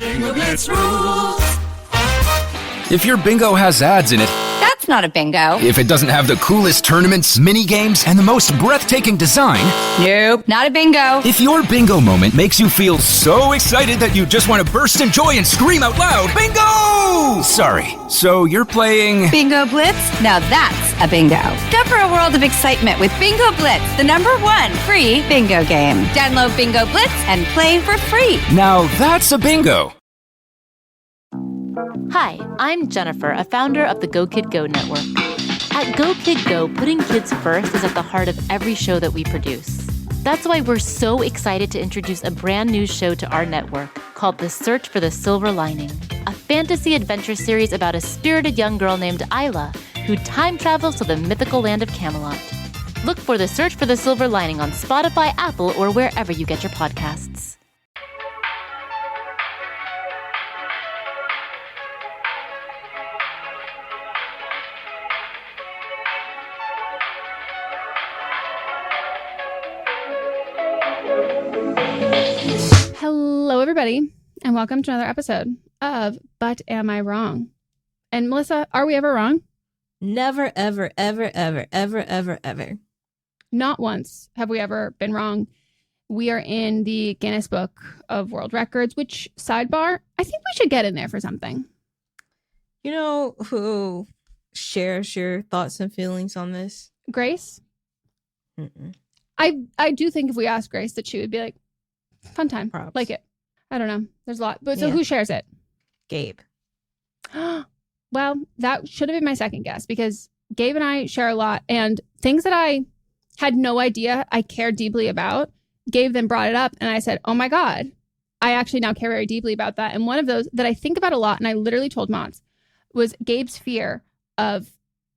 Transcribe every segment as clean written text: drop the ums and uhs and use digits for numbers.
Bingo Blitz rules. If your bingo has ads in it, That's not a bingo. if it doesn't have the coolest tournaments, mini games, and the most breathtaking design, Nope, not a bingo. if your bingo moment makes you feel so excited that you just want to burst in joy and scream out loud, bingo! Sorry, so you're playing... Bingo Blitz? Now that's a bingo. Discover a world of excitement with Bingo Blitz, the #1 free bingo game. Download Bingo Blitz and play for free. Now that's a bingo. Hi, I'm Jennifer, a founder of the Go Kid Go network. At Go Kid Go, putting kids first is at the heart of every show that we produce. That's why we're so excited to introduce a brand new show to our network called The Search for the Silver Lining, a fantasy adventure series about a spirited young girl named Isla who time travels to the mythical land of Camelot. Look for The Search for the Silver Lining on Spotify, Apple, or wherever you get your podcasts. Hello, everybody, and welcome to another episode of But Am I Wrong? And Melissa, are we ever wrong? Never, ever, ever, ever, ever, ever, ever. Not once have we ever been wrong. We are in the Guinness Book of World Records, which, sidebar, I think we should get in there for something. You know who shares your thoughts and feelings on this? Grace? Mm-mm. I do think if we asked Grace that she would be like, fun time, Props. like it. I don't know. There's a lot. But so Yeah. who shares it? Gabe. Well, that should have been my second guess because Gabe and I share a lot, and things that I had no idea I cared deeply about, Gabe then brought it up and I said, oh my God, I actually now care very deeply about that. And one of those that I think about a lot, and I literally told Mods, was Gabe's fear of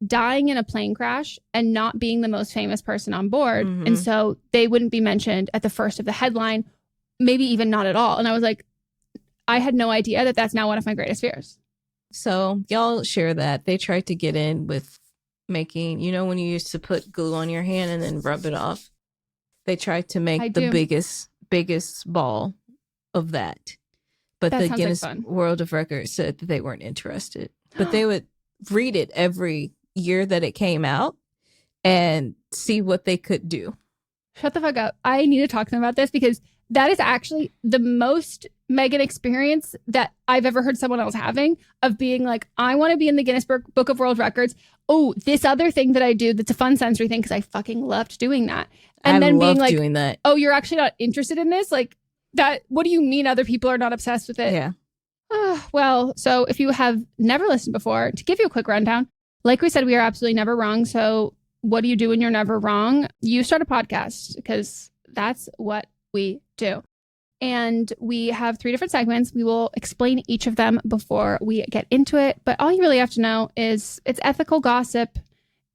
dying in a plane crash and not being the most famous person on board. Mhm. And so they wouldn't be mentioned at the first of the headline, maybe even not at all. And I was like, I had no idea that that's now one of my greatest fears. So y'all share that. They tried to get in with making, you know, when you used to put glue on your hand and then rub it off. They tried to make I the do. biggest ball of that. But That the sounds like Guinness fun. World of Records said that they weren't interested. But they would read it every year that it came out and see what they could do. Shut the fuck up. I need to talk to them about this because that is actually the most Meghan experience that I've ever heard someone else having of being like, I want to be in the Guinness Book of World Records. Oh, this other thing that I do that's a fun sensory thing because I fucking loved doing that. And I then being love like, doing that. oh, you're actually not interested in this? Like that, what do you mean other people are not obsessed with it? Yeah. Well, so if you have never listened before, to give you a quick rundown, like we said, we are absolutely never wrong. So what do you do when you're never wrong? You start a podcast because that's what we do. And we have 3 different segments. We will explain each of them before we get into it. But all you really have to know is it's ethical gossip.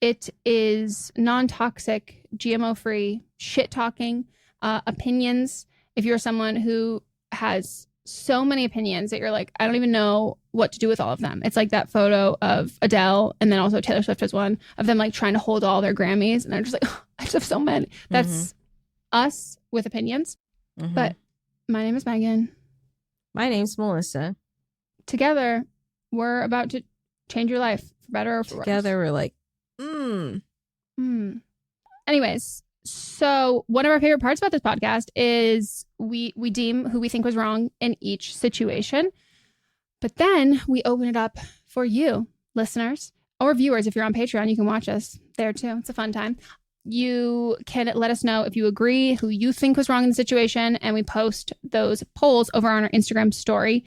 It is non-toxic, GMO-free, shit-talking, opinions. If you're someone who has so many opinions that you're like, I don't even know what to do with all of them. It's like that photo of Adele and then also Taylor Swift has one of them like trying to hold all their Grammys. And I'm just like, oh, I just have so many. That's us with opinions. Mhm. But my name is Megan. My name's Melissa. Together, we're about to change your life for better or for worse. Together we're like, Anyways, so one of our favorite parts about this podcast is we deem who we think was wrong in each situation. But then we open it up for you, listeners, or viewers. If you're on Patreon, you can watch us there too. It's a fun time. You can let us know if you agree, who you think was wrong in the situation, and we post those polls over on our Instagram story.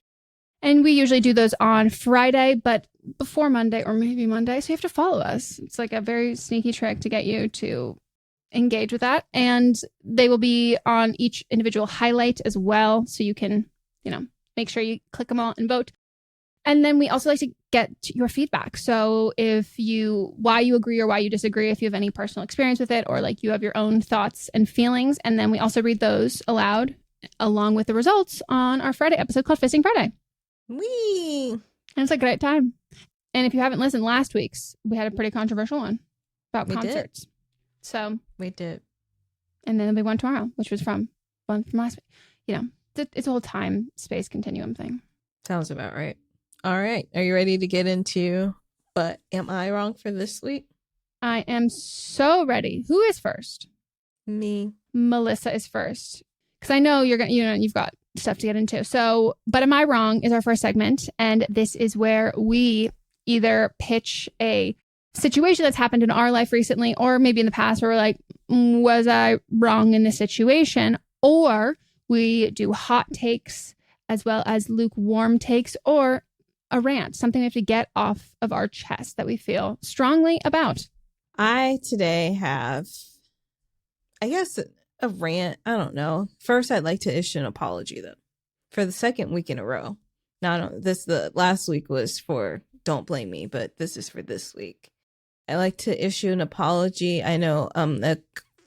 And we usually do those on Friday, but before Monday or maybe Monday. So you have to follow us. It's like a very sneaky trick to get you to engage with that. And they will be on each individual highlight as well. So you can, make sure you click them all and vote. And then we also like to get your feedback. So why you agree or why you disagree, if you have any personal experience with it, or like you have your own thoughts and feelings. And then we also read those aloud along with the results on our Friday episode called Fisting Friday. wee. And it's a great time. And if you haven't listened, last week's, we had a pretty controversial one about We did. concerts. So, We did. and then there'll be one tomorrow, which was from one from last week. It's a whole time space continuum thing. Sounds about right. All right. Are you ready to get into But Am I Wrong for this week? I am so ready. Who is first? Me. Melissa is first. Because I know you've got stuff to get into. So, But Am I Wrong is our first segment. And this is where we either pitch a situation that's happened in our life recently, or maybe in the past where we're like, was I wrong in this situation? Or we do hot takes as well as lukewarm takes, or a rant, something we have to get off of our chest that we feel strongly about. I today have, I guess, a rant. I don't know. First, I'd like to issue an apology, though, for the second week in a row. Now, the last week was for Don't Blame Me, but this is for this week. I like to issue an apology. I know a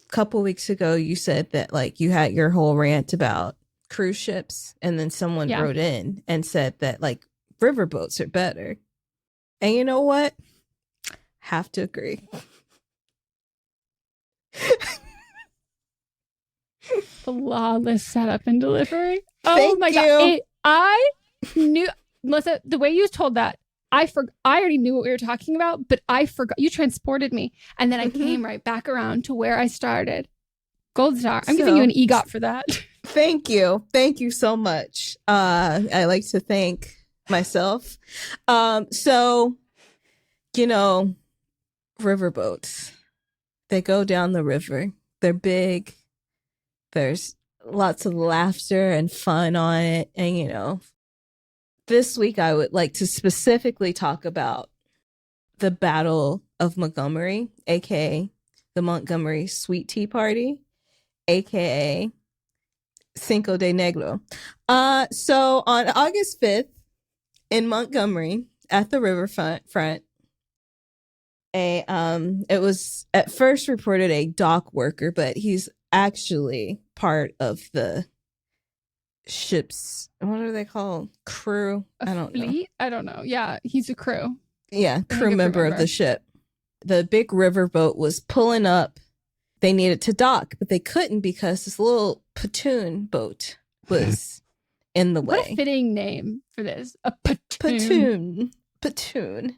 couple weeks ago you said that like you had your whole rant about cruise ships, and then someone wrote in and said that like riverboats are better. And you know what? Have to agree. Flawless setup and delivery. Thank my you. God. I knew, Melissa, the way you told that, I already knew what we were talking about, but I forgot. You transported me. And then I came right back around to where I started. Gold star. I'm giving you an EGOT for that. Thank you. Thank you so much. I like to thank myself. So, riverboats, they go down the river. They're big. There's lots of laughter and fun on it. And, this week I would like to specifically talk about the Battle of Montgomery, aka the Montgomery Sweet Tea Party, aka Cinco de Negro. So on August 5th in Montgomery at the riverfront, it was at first reported a dock worker, but he's actually part of the ship's, what are they called? Crew? I don't know. I don't know. Yeah, he's a crew. Yeah, crew member of the ship. The big riverboat was pulling up. They needed to dock, but they couldn't because this little pontoon boat was in the way. What a fitting name for this. A pontoon. Pontoon.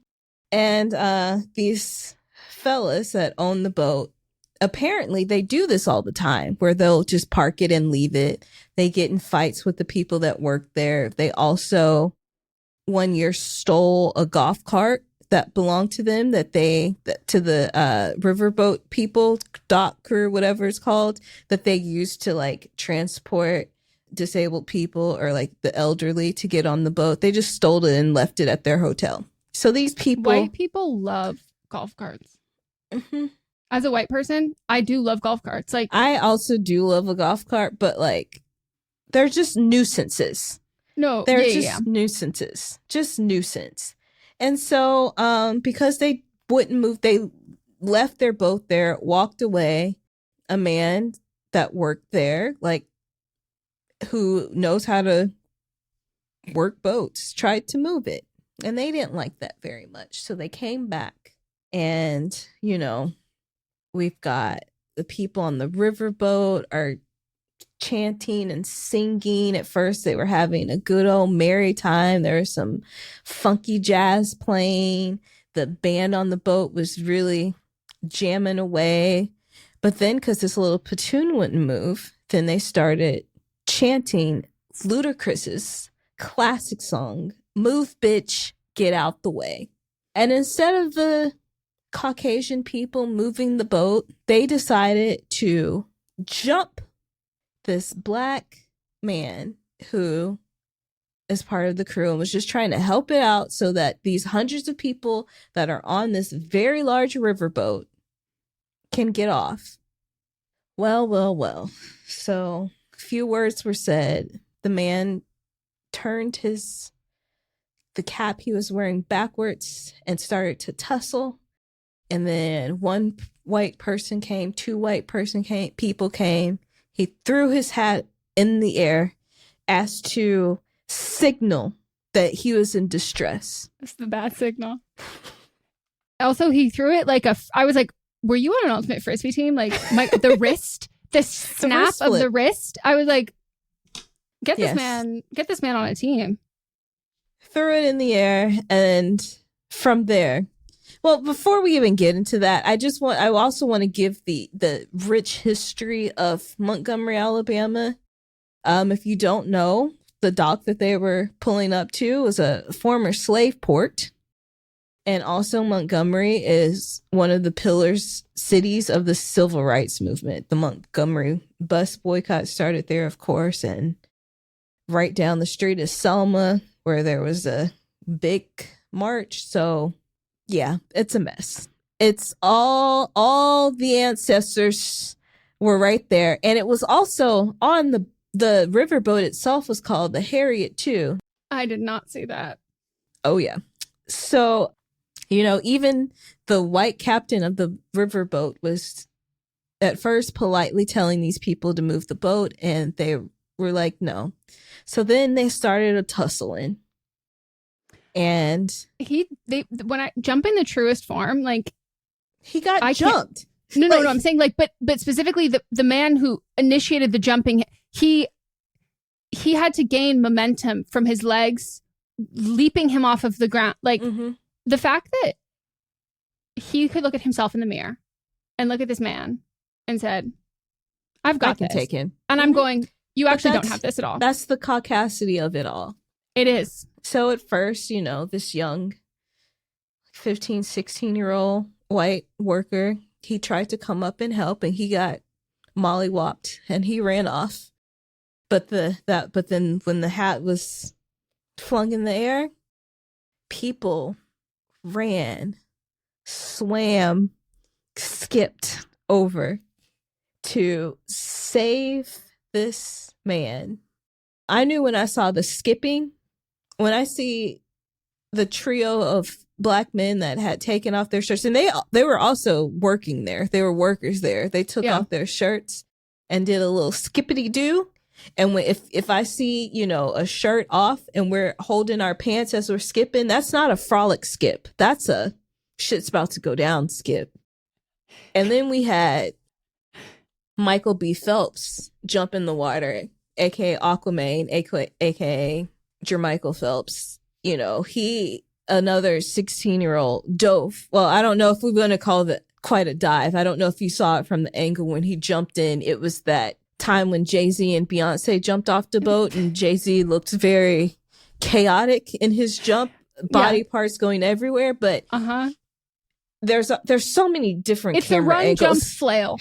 And these fellas that own the boat, apparently they do this all the time, where they'll just park it and leave it. They get in fights with the people that work there. They also one year stole a golf cart that belonged to them, to the riverboat people, dock crew, whatever it's called, that they used to like transport disabled people or like the elderly to get on the boat. They just stole it and left it at their hotel. So these people, white people love golf carts. Mm-hmm. As a white person, I do love golf carts. Like, I also do love a golf cart, but like, they're just nuisances. No, they're just nuisances, just nuisance. And so, because they wouldn't move, they left their boat there, walked away. A man that worked there, like, who knows how to work boats, tried to move it. And they didn't like that very much. So they came back and, we've got the people on the riverboat are chanting and singing. At first, they were having a good old merry time. There was some funky jazz playing. The band on the boat was really jamming away. But then, because this little pontoon wouldn't move, then they started chanting Ludacris's classic song, "Move, Bitch, Get Out the Way." And instead of the Caucasian people moving the boat, they decided to jump this black man who is part of the crew and was just trying to help it out so that these hundreds of people that are on this very large riverboat can get off. Well. So a few words were said. The man turned the cap he was wearing backwards and started to tussle. And then one white person came, two people came. He threw his hat in the air as to signal that he was in distress. That's the bad signal. Also, he threw it like I was like, were you on an ultimate frisbee team? Like the wrist, the snap of the wrist. I was like, get this man on a team. threw it in the air, and from there, well, before we even get into that, I also want to give the rich history of Montgomery, Alabama. If you don't know, the dock that they were pulling up to was a former slave port. And also Montgomery is one of the pillars cities of the civil rights movement. The Montgomery bus boycott started there, of course, and right down the street is Selma, where there was a big march. So yeah, it's a mess. It's all the ancestors were right there. And it was also on the riverboat itself was called the Harriet too. I did not see that. Oh yeah. So, even the white captain of the riverboat was at first politely telling these people to move the boat, and they were like, no. So then they started a tussling. And when I jump in the truest form, like he got jumped. No, I'm saying but specifically the man who initiated the jumping, he had to gain momentum from his legs, leaping him off of the ground. Like the fact that he could look at himself in the mirror and look at this man and said, I've got this. I can take him. And I'm going, you actually don't have this at all. That's the caucasity of it all. It is. So at first, this young 15, 16-year-old white worker, he tried to come up and help, and he got mollywopped and he ran off. But then when the hat was flung in the air, people ran, swam, skipped over to save this man. I knew when I saw the skipping, when I see the trio of Black men that had taken off their shirts, and they were also working there. They were workers there. They took off their shirts and did a little skippity doo. And if I see, a shirt off and we're holding our pants as we're skipping, that's not a frolic skip. That's a shit's about to go down skip. And then we had Michael B. Phelps jump in the water, aka Aquaman, aka Jermichael Phelps. He, another 16-year-old dove. Well, I don't know if we're going to call that quite a dive. I don't know if you saw it from the angle when he jumped in. It was that time when Jay-Z and Beyonce jumped off the boat, and Jay-Z looked very chaotic in his jump, body parts going everywhere. But there's so many different camera angles. It's a run jump flail.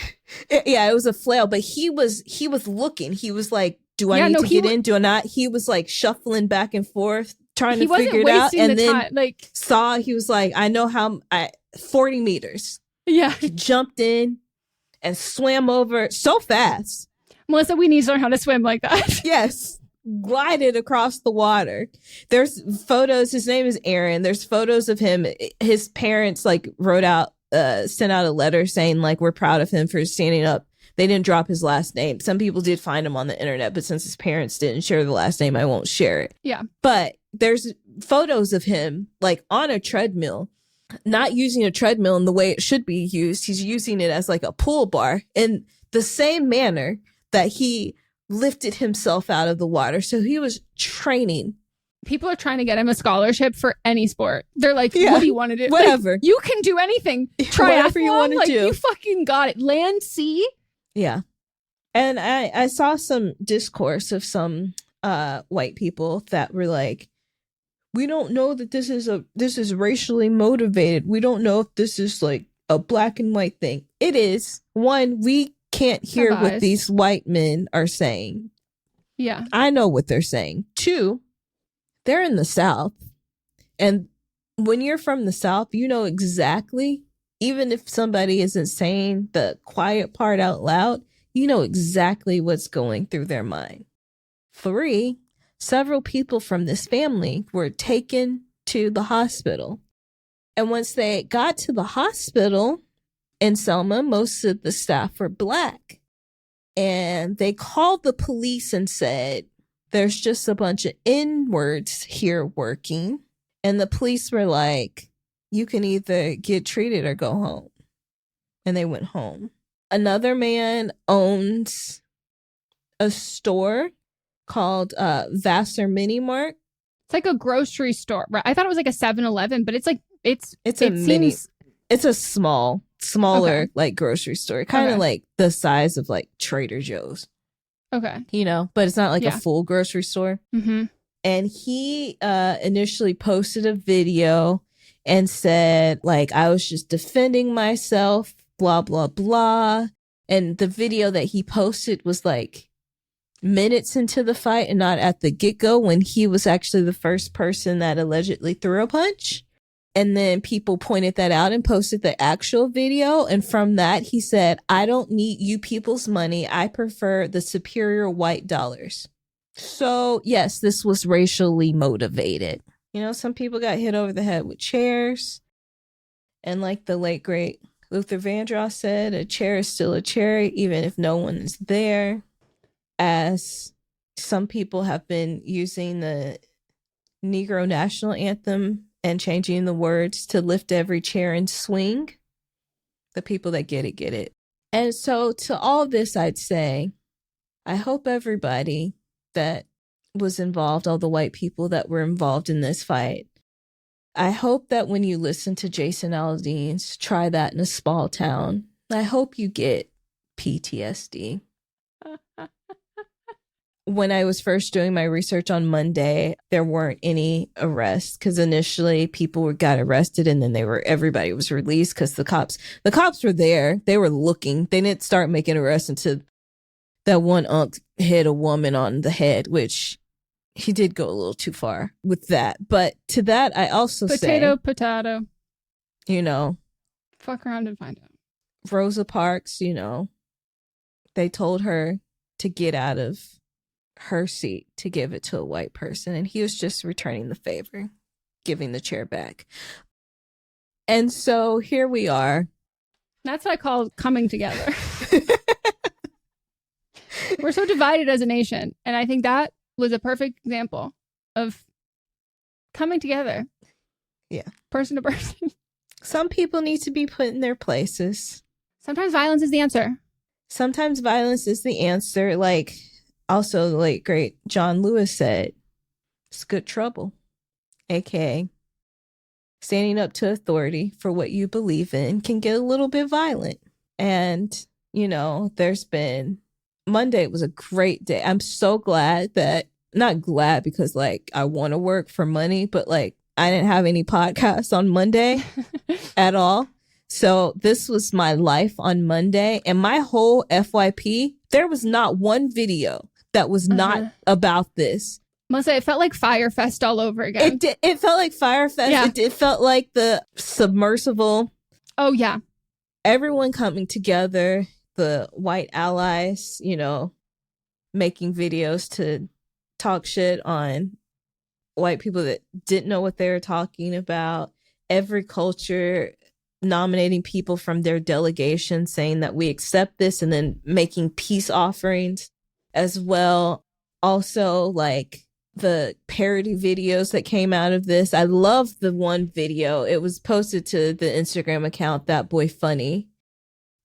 It was a flail, but he was looking. He was like, do I need to get in? Do I not? He was like shuffling back and forth, trying to figure it out. And then he was like, I know how 40 meters. Yeah. He jumped in and swam over so fast. Melissa, we need to learn how to swim like that. Yes. Glided across the water. There's photos. His name is Aaron. There's photos of him. His parents sent out a letter saying we're proud of him for standing up. They didn't drop his last name. Some people did find him on the internet, but since his parents didn't share the last name, I won't share it. Yeah. But there's photos of him on a treadmill, not using a treadmill in the way it should be used. He's using it as a pull bar in the same manner that he lifted himself out of the water. So he was training. People are trying to get him a scholarship for any sport. They're like, what do you want to do? Whatever. You can do anything. Try whatever you want to do. You fucking got it. Land, sea. Yeah. And I saw some discourse of some white people that were like, we don't know that this is racially motivated. We don't know if this is a black and white thing. It is. One, we can't hear what these white men are saying. Yeah. I know what they're saying. Two, they're in the South. And when you're from the South, you know exactly, even if somebody isn't saying the quiet part out loud, you know exactly what's going through their mind. Three, several people from this family were taken to the hospital. And once they got to the hospital in Selma, most of the staff were Black. And they called the police and said, there's just a bunch of N-words here working. And the police were like, you can either get treated or go home. And they went home. Another man owns a store called Vassar Mini Mart. It's like a grocery store. Right? I thought it was like a 7-Eleven, but it's like It's a smaller like grocery store, kind of like the size of like Trader Joe's. Okay. You know, but it's not like a full grocery store. Mm-hmm. And he initially posted a video and said, like, I was just defending myself, blah, blah, blah. And the video that he posted was like minutes into the fight and not at the get-go, when he was actually the first person that allegedly threw a punch. And then people pointed that out and posted the actual video. And from that, he said, I don't need you people's money. I prefer the superior white dollars. So, yes, this was racially motivated. You know, some people got hit over the head with chairs. And like the late, great Luther Vandross said, a chair is still a chair, even if no one is there. As some people have been using the Negro National Anthem and changing the words to lift every chair and swing. The people that get it, get it. And so to all this, I'd say, I hope everybody that was involved, all the white people that were involved in this fight, I hope that when you listen to Jason Aldean's Try That in a Small Town, I hope you get PTSD. When I was first doing my research on Monday, there weren't any arrests because initially people got arrested and then everybody was released because the cops were there. They were looking. They didn't start making arrests until that one unk hit a woman on the head, which he did go a little too far with that. But to that, I also say, potato. You know, fuck around and find out. Rosa Parks, you know, they told her to get out of her seat to give it to a white person, and he was just returning the favor, giving the chair back. And so here we are. That's what I call coming together. We're so divided as a nation, and I think that was a perfect example of coming together. Yeah, person to person. Some people need to be put in their places. Sometimes violence is the answer. Sometimes violence is the answer. Like, also, the late, great John Lewis said, it's good trouble, aka standing up to authority for what you believe in can get a little bit violent. And, you know, Monday was a great day. I'm so glad not glad because, like, I want to work for money, but, like, I didn't have any podcasts on Monday at all. So this was my life on Monday. And my whole FYP, there was not one video that was not about this. Mousa, it felt like Fyre Fest all over again. It felt like Fyre Fest. Yeah. It felt like the submersible. Oh, yeah. Everyone coming together, the white allies, you know, making videos to talk shit on white people that didn't know what they were talking about. Every culture nominating people from their delegation, saying that we accept this, and then making peace offerings as well. Also, like, the parody videos that came out of this. I love the one video. It was posted to the Instagram account, That Boy Funny.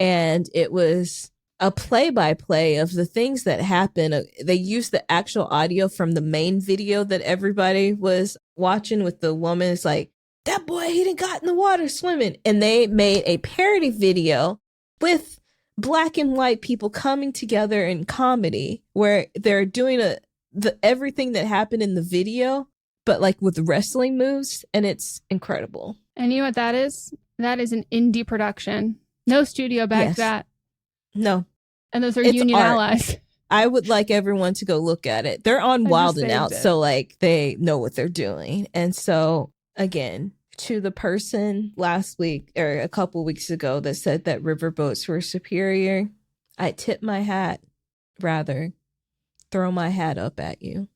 And it was a play-by-play of the things that happened. They used the actual audio from the main video that everybody was watching with the woman. It's like, that boy, he done got in the water swimming. And they made a parody video with black and white people coming together in comedy where they're doing everything that happened in the video, but like with wrestling moves. And it's incredible. And you know what that is? That is an indie production. No studio backed that. No. And those are union art. allies. I would like everyone to go look at it. They're on Wild and Out, so like they know what they're doing. And so again, to the person last week or a couple weeks ago that said that Riverboats were superior, I tip my hat, rather throw my hat up at you.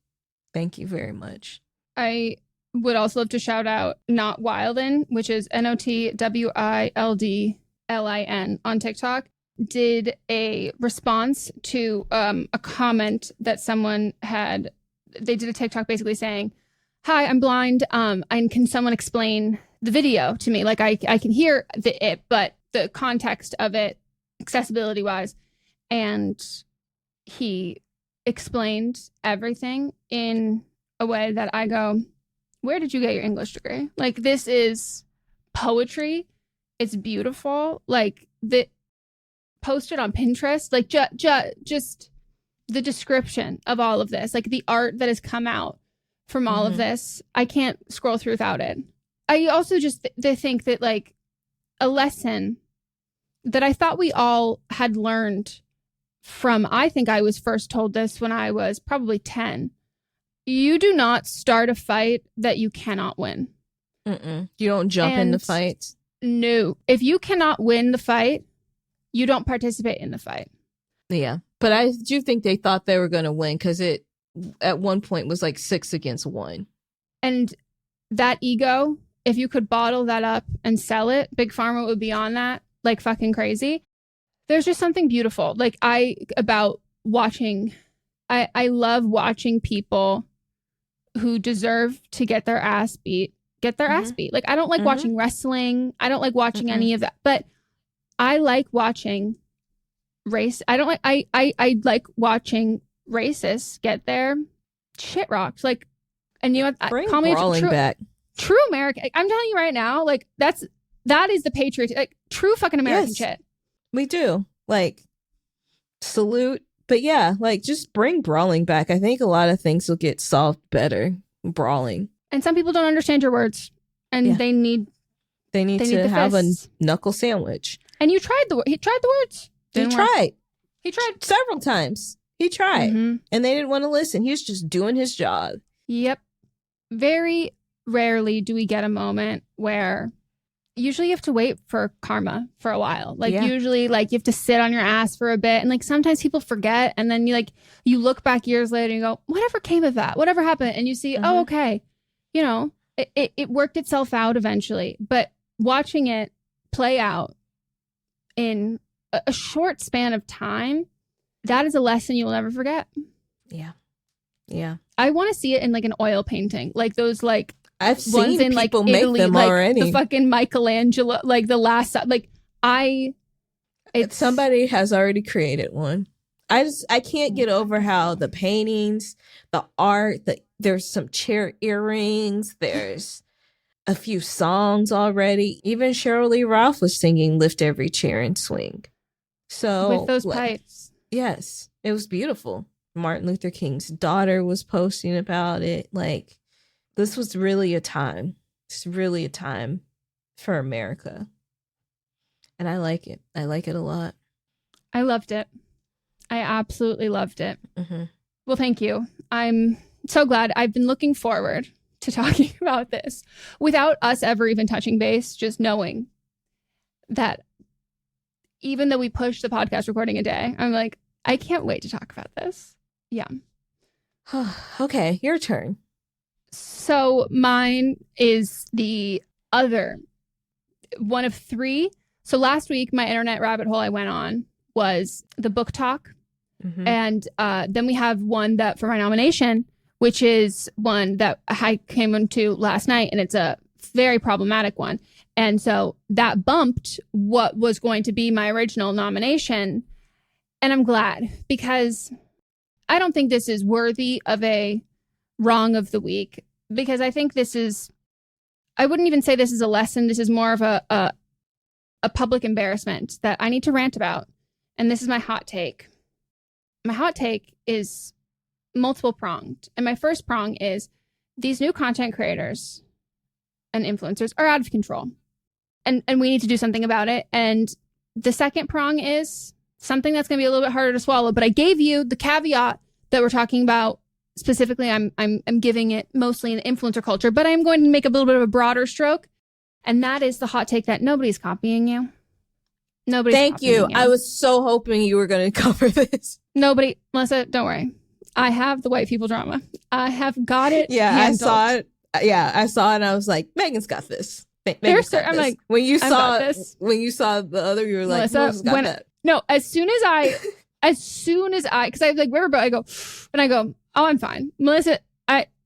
Thank you very much. I would also love to shout out Not Wildin, which is NOTWILDLIN on TikTok, did a response to a comment that someone had. They did a TikTok basically saying, hi, I'm blind. And can someone explain the video to me? Like I can hear it, but the context of it, accessibility wise. And he explained everything in a way that I go, where did you get your English degree? Like, this is poetry. It's beautiful. Like, the posted on Pinterest. Like, just the description of all of this. Like, the art that has come out from all of this. I can't scroll through without it. I also just think that, like, a lesson that I thought we all had learned from, I think I was first told this when I was probably 10. You do not start a fight that you cannot win. You don't jump into fights. No. If you cannot win the fight, you don't participate in the fight. Yeah. But I do think they thought they were going to win because it at one point was like 6 against 1. And that ego, if you could bottle that up and sell it, Big Pharma would be on that like fucking crazy. There's just something beautiful. Like, about watching, I love watching people who deserve to get their ass beat. Like, I don't like watching wrestling. I don't like watching any of that. But I like watching race. I like watching racists get their shit rocked. Like, and you know, call me true American. I'm telling you right now, like, that is the patriot, like, true fucking American shit. We do. Like, salute. But yeah, like, just bring brawling back. I think a lot of things will get solved better. Brawling. And some people don't understand your words, and they need to have a knuckle sandwich. And he tried the words. He tried several times. He tried, and they didn't want to listen. He was just doing his job. Yep. Very rarely do we get a moment where usually you have to wait for karma for a while. Like, usually, like, you have to sit on your ass for a bit, and like sometimes people forget, and then you look back years later and you go, whatever came of that? Whatever happened? And you see, oh, okay, you know, it worked itself out eventually. But watching it play out in a short span of time, that is a lesson you'll never forget. Yeah. I want to see it in like an oil painting, like those, like, I've seen in, people like, make Italy, them like, already. The fucking Michelangelo, like the last, like, somebody has already created one. I can't get over how the paintings, the art, there's some chair earrings, there's a few songs already. Even Cheryl Lee Ralph was singing "Lift Every Chair and Swing." So with those pipes, yes, it was beautiful. Martin Luther King's daughter was posting about it. Like, this was really a time. It's really a time for America. And I like it. I like it a lot. I loved it. I absolutely loved it. Well, thank you. I'm so glad. I've been looking forward to talking about this without us ever even touching base, just knowing that even though we pushed the podcast recording a day, I'm like, I can't wait to talk about this. Yeah. Okay, your turn. So mine is the other one of 3. So last week, my internet rabbit hole I went on was the book talk. And then we have one that for my nomination, which is one that I came into last night, and it's a very problematic one. And so that bumped what was going to be my original nomination. And I'm glad, because I don't think this is worthy of a wrong of the week, because I think this is, I wouldn't even say this is a lesson. This is more of a public embarrassment that I need to rant about. And this is my hot take. My hot take is multiple pronged. And my first prong is these new content creators and influencers are out of control. And we need to do something about it. And the second prong is something that's going to be a little bit harder to swallow. But I gave you the caveat that we're talking about. Specifically, I'm giving it mostly in influencer culture, but I'm going to make a little bit of a broader stroke. And that is the hot take that nobody's copying you. Nobody's Thank you. I was so hoping you were going to cover this. Nobody. Melissa, don't worry. I have the white people drama. I have got it. Yeah, handled. I saw it. Yeah, I saw it and I was like, Megan's got this. Megan's got I'm this. like, when you I've saw got this. when you saw the other, you were like, Melissa, Melissa's got that. No, as soon as I, because I have like Riverboat, I go, oh, I'm fine. Melissa,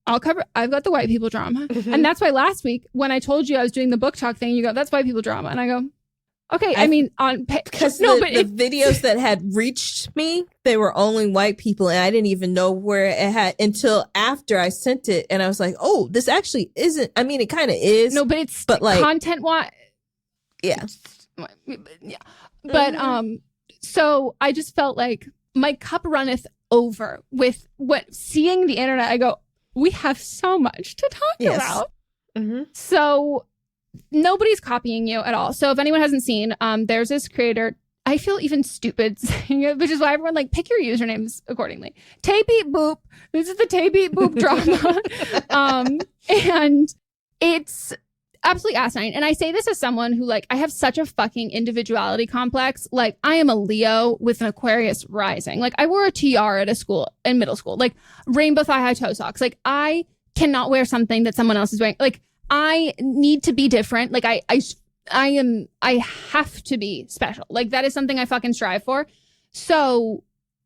I'll cover, I've got the white people drama. And that's why last week when I told you I was doing the book talk thing, you go, that's white people drama. And I go, Okay, I mean, because the videos that had reached me, they were only white people, and I didn't even know where it had until after I sent it, and I was like, "Oh, this actually isn't." I mean, it kind of is. No, but it's like content-wise. Yeah, yeah. But so I just felt like my cup runneth over with seeing the internet. I go, we have so much to talk about. Mm-hmm. So nobody's copying you at all. So if anyone hasn't seen, there's this creator. I feel even stupid saying it, which is why everyone pick your usernames accordingly. BeepBoop. This is the BeepBoop drama. And it's absolutely asinine. And I say this as someone who I have such a fucking individuality complex. I am a Leo with an Aquarius rising. I wore a tiara in middle school, rainbow thigh-high toe socks. I cannot wear something that someone else is wearing. I need to be different. I have to be special. That is something I fucking strive for. So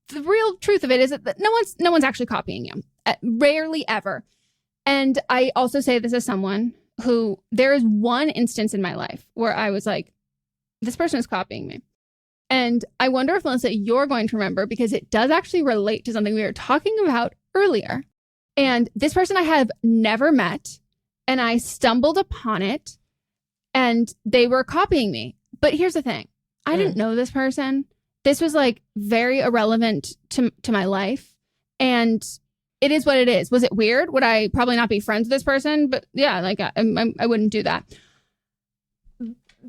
the real truth of it is that no one's actually copying you. Rarely ever. And I also say this as someone who, there is one instance in my life where I was like, this person is copying me. And I wonder if, Melissa, you're going to remember, because it does actually relate to something we were talking about earlier. And this person I have never met, and I stumbled upon it, and they were copying me. But here's the thing. I didn't know this person. This was very irrelevant to my life. And it is what it is. Was it weird? Would I probably not be friends with this person? But yeah, I wouldn't do that.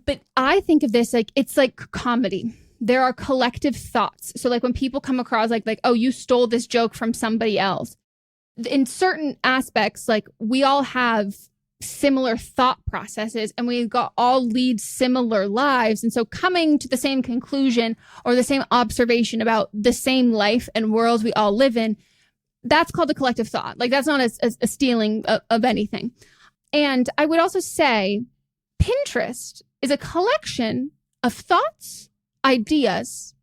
But I think of this it's like comedy. There are collective thoughts. So when people come across oh, you stole this joke from somebody else. In certain aspects, we all have similar thought processes, and we all lead similar lives. And so coming to the same conclusion or the same observation about the same life and worlds we all live in, that's called a collective thought. That's not a stealing of anything. And I would also say Pinterest is a collection of thoughts, ideas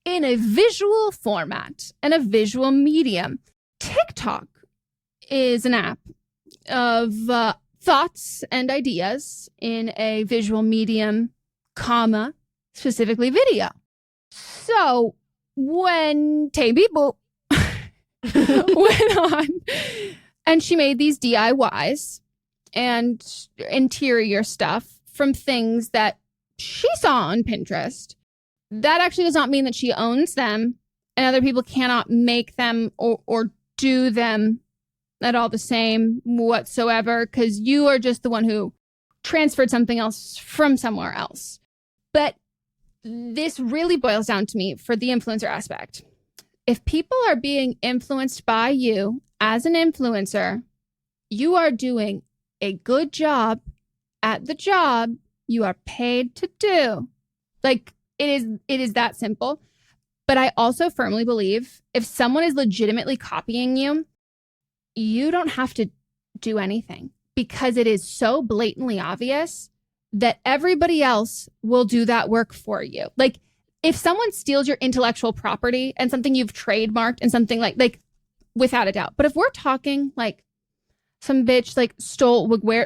in a visual format and a visual medium. TikTok is an app of thoughts and ideas in a visual medium, specifically video. So when BeepBoop went on and she made these DIYs and interior stuff from things that she saw on Pinterest, that actually does not mean that she owns them, and other people cannot make them or do them at all the same whatsoever, because you are just the one who transferred something else from somewhere else. But this really boils down to me for the influencer aspect. If people are being influenced by you as an influencer, you are doing a good job at the job you are paid to do. It is that simple. But I also firmly believe if someone is legitimately copying you, you don't have to do anything, because it is so blatantly obvious that everybody else will do that work for you. If someone steals your intellectual property and something you've trademarked and something without a doubt. But if we're talking some bitch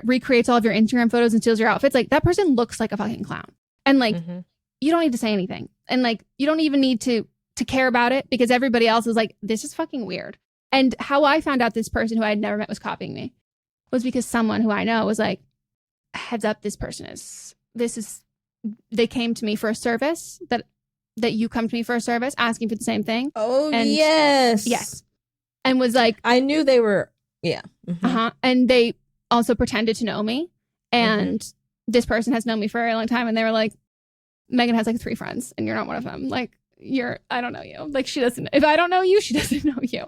recreates all of your Instagram photos and steals your outfits, that person looks like a fucking clown. And you don't need to say anything. And you don't even need to care about it, because everybody else is this is fucking weird. And how I found out this person who I had never met was copying me was because someone who I know was heads up, they came to me for a service that you come to me for a service asking for the same thing. Oh, and yes. And was I knew they were, yeah. Mm-hmm. And they also pretended to know me. And this person has known me for a very long time. And they were Meghan has 3 friends and you're not one of them. I don't know you. She doesn't, if I don't know you, she doesn't know you.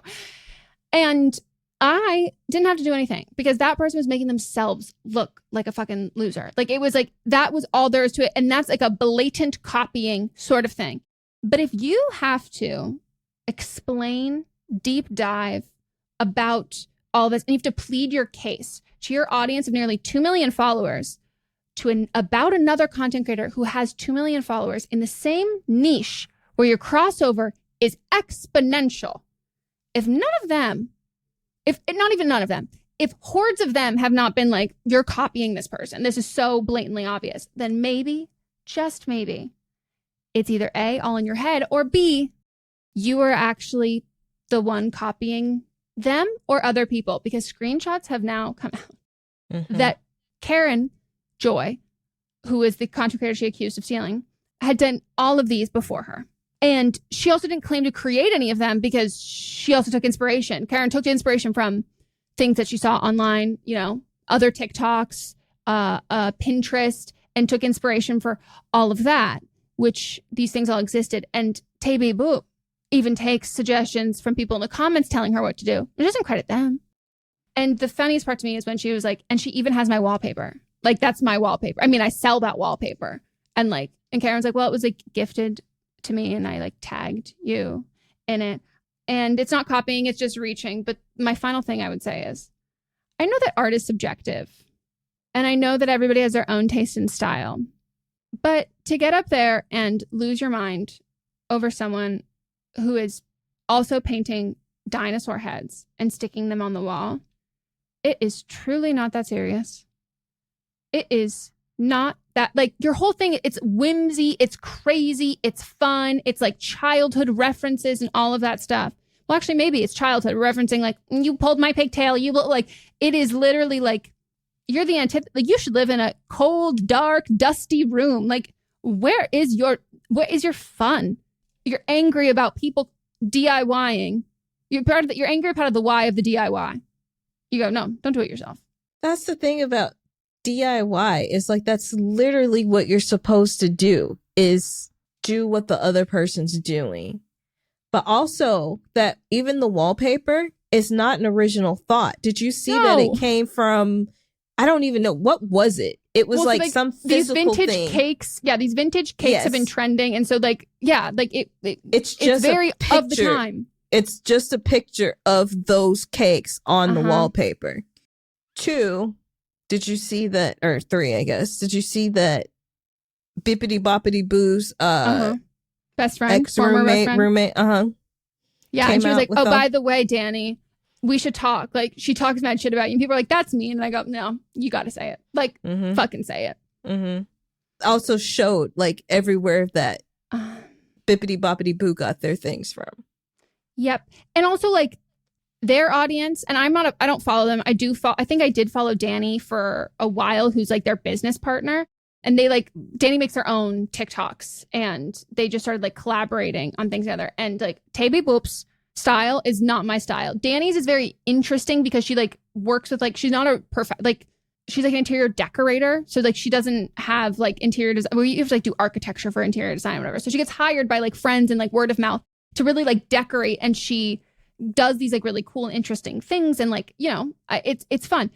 And I didn't have to do anything, because that person was making themselves look like a fucking loser. It was that was all there is to it. And that's a blatant copying sort of thing. But if you have to explain, deep dive about all this, and you have to plead your case to your audience of nearly 2 million followers, about another content creator who has 2 million followers in the same niche where your crossover is exponential, if hordes of them have not been you're copying this person, this is so blatantly obvious, then maybe, just maybe, it's either A, all in your head, or B, you are actually the one copying them or other people, because screenshots have now come out that Karen Joy, who is the content creator she accused of stealing, had done all of these before her. And she also didn't claim to create any of them because she also took inspiration. Karen took inspiration from things that she saw online, you know, other TikToks, Pinterest, and took inspiration for all of that, which these things all existed. And BeepBoop even takes suggestions from people in the comments telling her what to do. It doesn't credit them. And the funniest part to me is when she was like, and she even has my wallpaper. Like, that's my wallpaper. I mean, I sell that wallpaper. And like, and Karen's like, well, it was like gifted to me and I like tagged you in it. And it's not copying, it's just reaching. But my final thing I would say is, I know that art is subjective. And I know that everybody has their own taste and style. But to get up there and lose your mind over someone who is also painting dinosaur heads and sticking them on the wall, it is truly not that serious. It is not that, like, your whole thing, it's whimsy, it's crazy, it's fun, it's like childhood references and all of that stuff. Well, actually, maybe it's childhood referencing, like, you pulled my pigtail, you look like, it is literally like, you're the like, you should live in a cold, dark, dusty room. Like, where is your fun? You're angry about people DIYing. You're angry about the why of the DIY. You go, no, don't do it yourself. That's the thing about DIY, is like, that's literally what you're supposed to do, is do what the other person's doing. But also that even the wallpaper is not an original thought. Did you see that it came from, I don't even know, what was it? It was like some physical these vintage thing. Cakes. Yeah, these vintage cakes have been trending. And so like, yeah, like it's just very of the time. It's just a picture of those cakes on the wallpaper. 2, did you see that, or 3, I guess, did you see that Bippity Boppity Boo's best friend, former roommate, yeah, and she was like, oh, by the way, Danny, we should talk. Like, she talks mad shit about you. And people are like, that's mean. And I go, no, you got to say it. Like, fucking say it. Also showed, like, everywhere that Bippity Boppity Boo got their things from. Yep. And also, like, their audience, and I don't follow them. I think I did follow Danny for a while, who's like their business partner. And they like, Danny makes their own TikToks and they just started like collaborating on things together. And like, BeepBoop's style is not my style. Danny's is very interesting because she like works with, like, she's not a perfect, like, she's like an interior decorator. So like, she doesn't have like interior design. Well, you have to like do architecture for interior design or whatever. So she gets hired by like friends and like word of mouth to really like decorate. And she does these like really cool and interesting things. And like, you know, it's fun.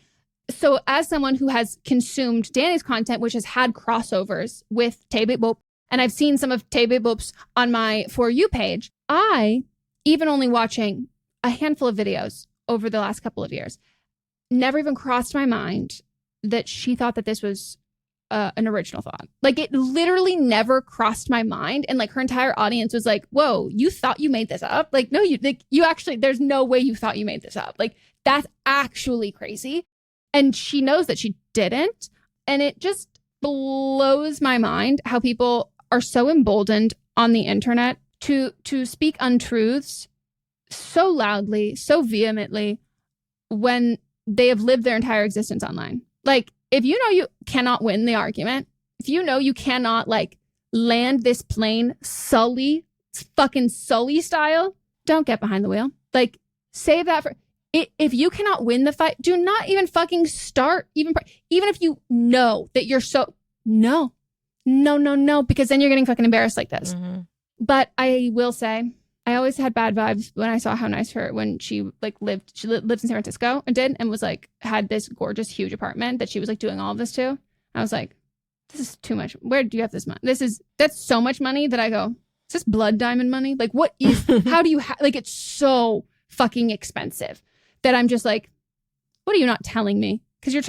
So as someone who has consumed Danny's content, which has had crossovers with BeepBoop, and I've seen some of BeepBoop's on my For You page, I, even only watching a handful of videos over the last couple of years, never even crossed my mind that she thought that this was an original thought. Like, it literally never crossed my mind. And like, her entire audience was like, whoa, you thought you made this up? Like, no, you actually, there's no way you thought you made this up. Like, that's actually crazy. And she knows that she didn't. And it just blows my mind how people are so emboldened on the internet to speak untruths so loudly, so vehemently, when they have lived their entire existence online. Like, if you know you cannot win the argument, if you know you cannot like land this plane fucking Sully style, don't get behind the wheel. Like, save that for... If you cannot win the fight, do not even fucking start. Even if you know that you're so... No, because then you're getting fucking embarrassed like this. But I will say, I always had bad vibes when I saw how nice when she like lived in San Francisco and was like, had this gorgeous, huge apartment that she was like doing all of this to. I was like, this is too much. Where do you have this money? That's so much money that I go, is this blood diamond money? Like, what is, how do you like, it's so fucking expensive that I'm just like, what are you not telling me? Because you're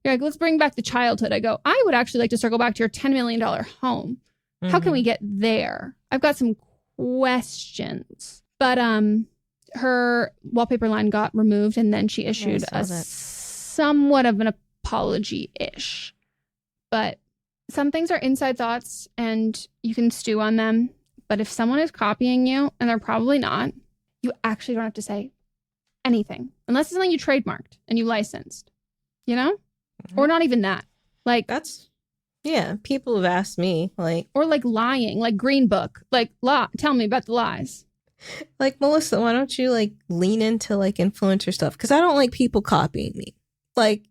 like, let's bring back the childhood. I go, I would actually like to circle back to your $10 million home. How can we get there? I've got some questions. But her wallpaper line got removed, and then she issued somewhat of an apology-ish. But some things are inside thoughts and you can stew on them. But if someone is copying you, and they're probably not, you actually don't have to say anything. Unless it's something you trademarked and you licensed, you know? Mm-hmm. Or not even that. Like, that's, yeah, people have asked me, like. Or like lying, like Green Book. Like, tell me about the lies. Like, Melissa, why don't you like lean into like influencer stuff? Because I don't like people copying me. Like,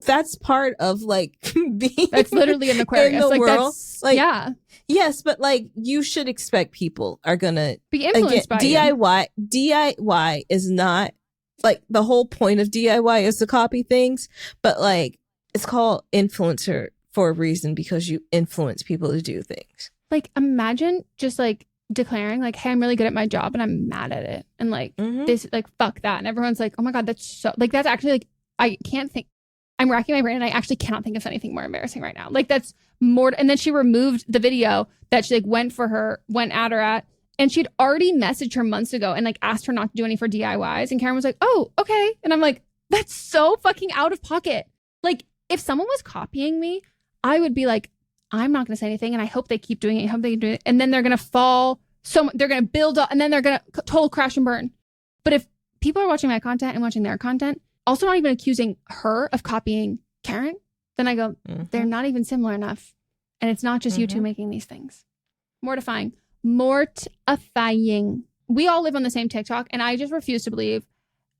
that's part of like being. That's literally an Aquarius. In the like, world. That's, like, yeah. Yes, but like you should expect people are gonna be influenced by DIY. DIY is not like the whole point of DIY is to copy things, but like it's called influencer for a reason because you influence people to do things. Like imagine just like declaring like, hey, I'm really good at my job and I'm mad at it. And like this, like, fuck that. And everyone's like, oh my God, that's so like, that's actually like, I can't think. I'm racking my brain and I actually cannot think of anything more embarrassing right now. Like that's more. And then she removed the video that she like went at her at. And she'd already messaged her months ago and like asked her not to do any for DIYs. And Karen was like, oh, okay. And I'm like, that's so fucking out of pocket. Like if someone was copying me, I would be like, I'm not going to say anything. And I hope they keep doing it. I hope they keep doing it. And then they're going to fall. So they're going to build up and then they're going to total crash and burn. But if people are watching my content and watching their content, also not even accusing her of copying Karen, then I go, they're not even similar enough. And it's not just you two making these things. Mortifying. We all live on the same TikTok, and I just refuse to believe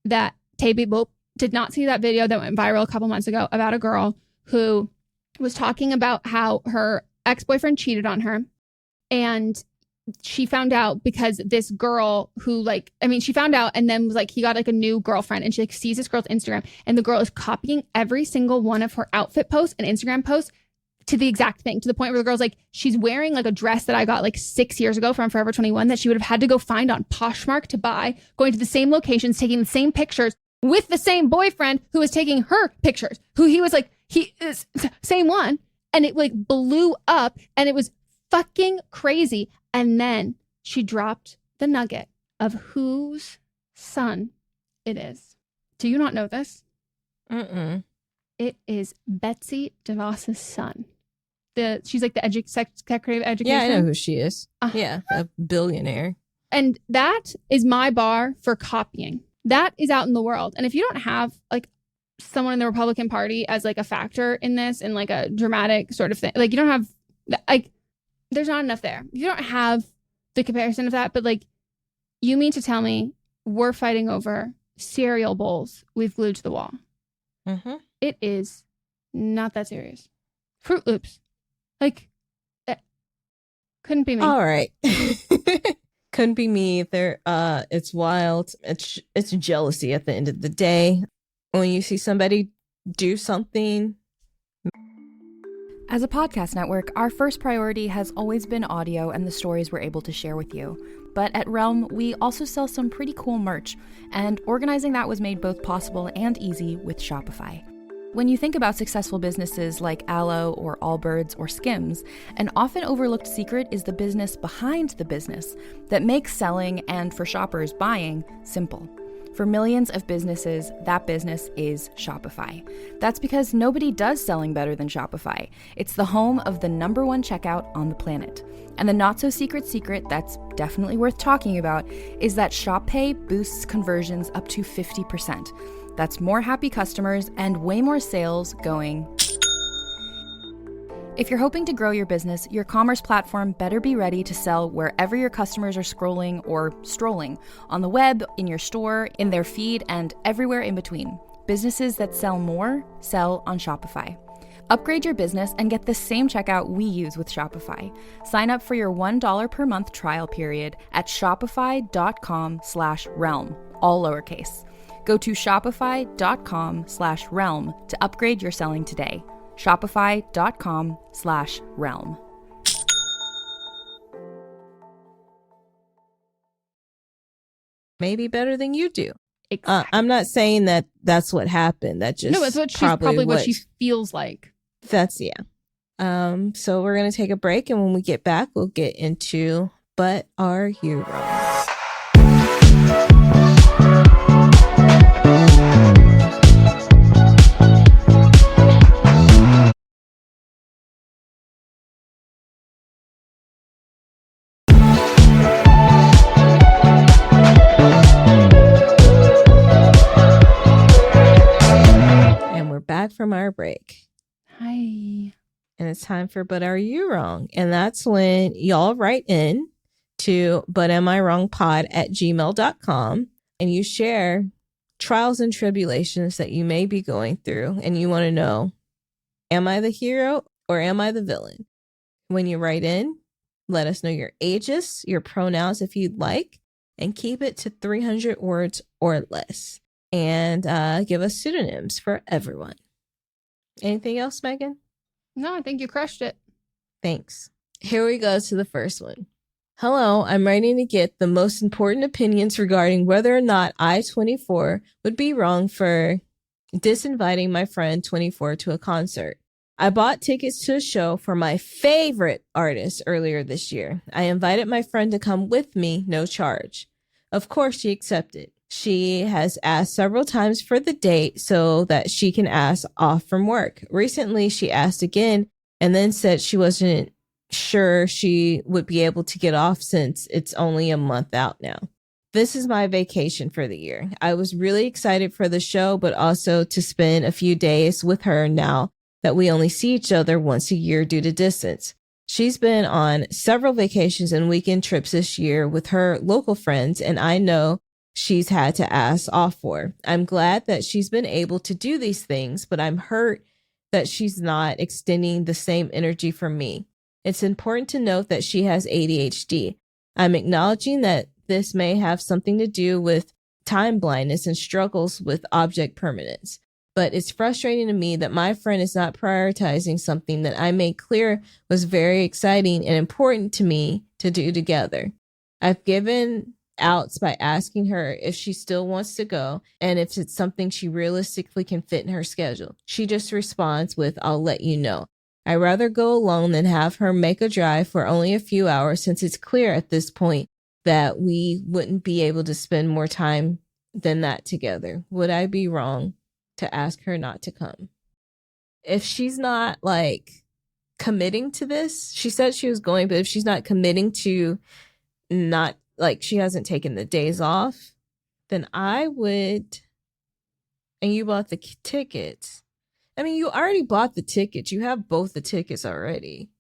that BeepBoop did not see that video that went viral a couple months ago about a girl who was talking about how her ex-boyfriend cheated on her. And she found out because this girl who she found out and then was like, he got like a new girlfriend and she like sees this girl's Instagram and the girl is copying every single one of her outfit posts and Instagram posts to the exact thing, to the point where the girl's like, she's wearing like a dress that I got like 6 years ago from Forever 21 that she would have had to go find on Poshmark to buy, going to the same locations, taking the same pictures with the same boyfriend who was taking her pictures, who he was like, he is same one. And it like blew up and it was fucking crazy. And then she dropped the nugget of whose son it is. Do you not know this? It is Betsy DeVos's son. She's like the Secretary of Education. Yeah, I know who she is. Yeah, a billionaire. And that is my bar for copying. That is out in the world. And if you don't have like someone in the Republican Party as like a factor in this and like a dramatic sort of thing, like you don't have like, there's not enough there. You don't have the comparison of that, but like, you mean to tell me we're fighting over cereal bowls we've glued to the wall? It is not that serious. Fruit Loops. Like, that couldn't be me. All right. Couldn't be me either. It's wild. It's jealousy at the end of the day. When you see somebody do something. As a podcast network, our first priority has always been audio and the stories we're able to share with you. But at Realm, we also sell some pretty cool merch, and organizing that was made both possible and easy with Shopify. When you think about successful businesses like Aloe or Allbirds or Skims, an often overlooked secret is the business behind the business that makes selling and, for shoppers, buying simple. For millions of businesses, that business is Shopify. That's because nobody does selling better than Shopify. It's the home of the #1 checkout on the planet. And the not-so-secret secret that's definitely worth talking about is that Shop Pay boosts conversions up to 50%. That's more happy customers and way more sales going. If you're hoping to grow your business, your commerce platform better be ready to sell wherever your customers are scrolling or strolling, on the web, in your store, in their feed, and everywhere in between. Businesses that sell more, sell on Shopify. Upgrade your business and get the same checkout we use with Shopify. Sign up for your $1 per month trial period at shopify.com/realm, all lowercase. Go to shopify.com/realm to upgrade your selling today. Shopify.com/realm. Maybe better than you do. Exactly. I'm not saying that that's what happened. That just no, it's what she's probably what she feels like. That's yeah. So we're gonna take a break, and when we get back, we'll get into But Are You Wrong? from our break. Hi. And it's time for But Are You Wrong? And that's when y'all write in to butamiwrongpod@gmail.com and you share trials and tribulations that you may be going through. And you want to know, am I the hero or am I the villain? When you write in, let us know your ages, your pronouns if you'd like, and keep it to 300 words or less. And give us pseudonyms for everyone. Anything else, Megan? No, I think you crushed it. Thanks. Here we go to the first one. Hello, I'm writing to get the most important opinions regarding whether or not I, 24, would be wrong for disinviting my friend 24 to a concert. I bought tickets to a show for my favorite artist earlier this year. I invited my friend to come with me, no charge. Of course, she accepted. She has asked several times for the date so that she can ask off from work. Recently, she asked again and then said she wasn't sure she would be able to get off since it's only a month out now. This is my vacation for the year. I was really excited for the show, but also to spend a few days with her now that we only see each other once a year due to distance. She's been on several vacations and weekend trips this year with her local friends, and I know she's had to ask off for. I'm glad that she's been able to do these things, but I'm hurt that she's not extending the same energy for me. It's important to note that she has ADHD. I'm acknowledging that this may have something to do with time blindness and struggles with object permanence. But it's frustrating to me that my friend is not prioritizing something that I made clear was very exciting and important to me to do together. I've given outs by asking her if she still wants to go and if it's something she realistically can fit in her schedule. She just responds with, "I'll let you know." I'd rather go alone than have her make a drive for only a few hours, since it's clear at this point that we wouldn't be able to spend more time than that together. Would I be wrong to ask her not to come? If she's not like committing to this, she said she was going, but if she's not committing to not, like, she hasn't taken the days off, then I would, and you bought the tickets. I mean, you already bought the tickets. You have both the tickets already.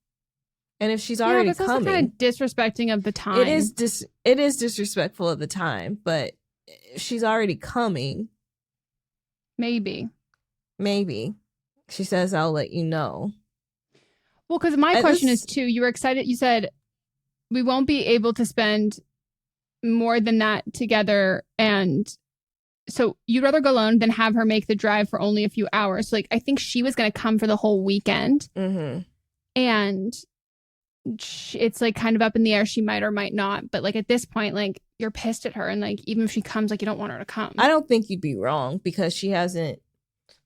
And if she's already but it's also coming, kind of disrespecting of the time. it is disrespectful of the time, but if she's already coming, Maybe. She says, "I'll let you know." Well, because my question is too, you were excited. You said we won't be able to spend more than that together. And so you'd rather go alone than have her make the drive for only a few hours. Like, I think she was going to come for the whole weekend. Mm-hmm. And it's like kind of up in the air. She might or might not. But like at this point, like you're pissed at her. And like, even if she comes, like you don't want her to come. I don't think you'd be wrong because she hasn't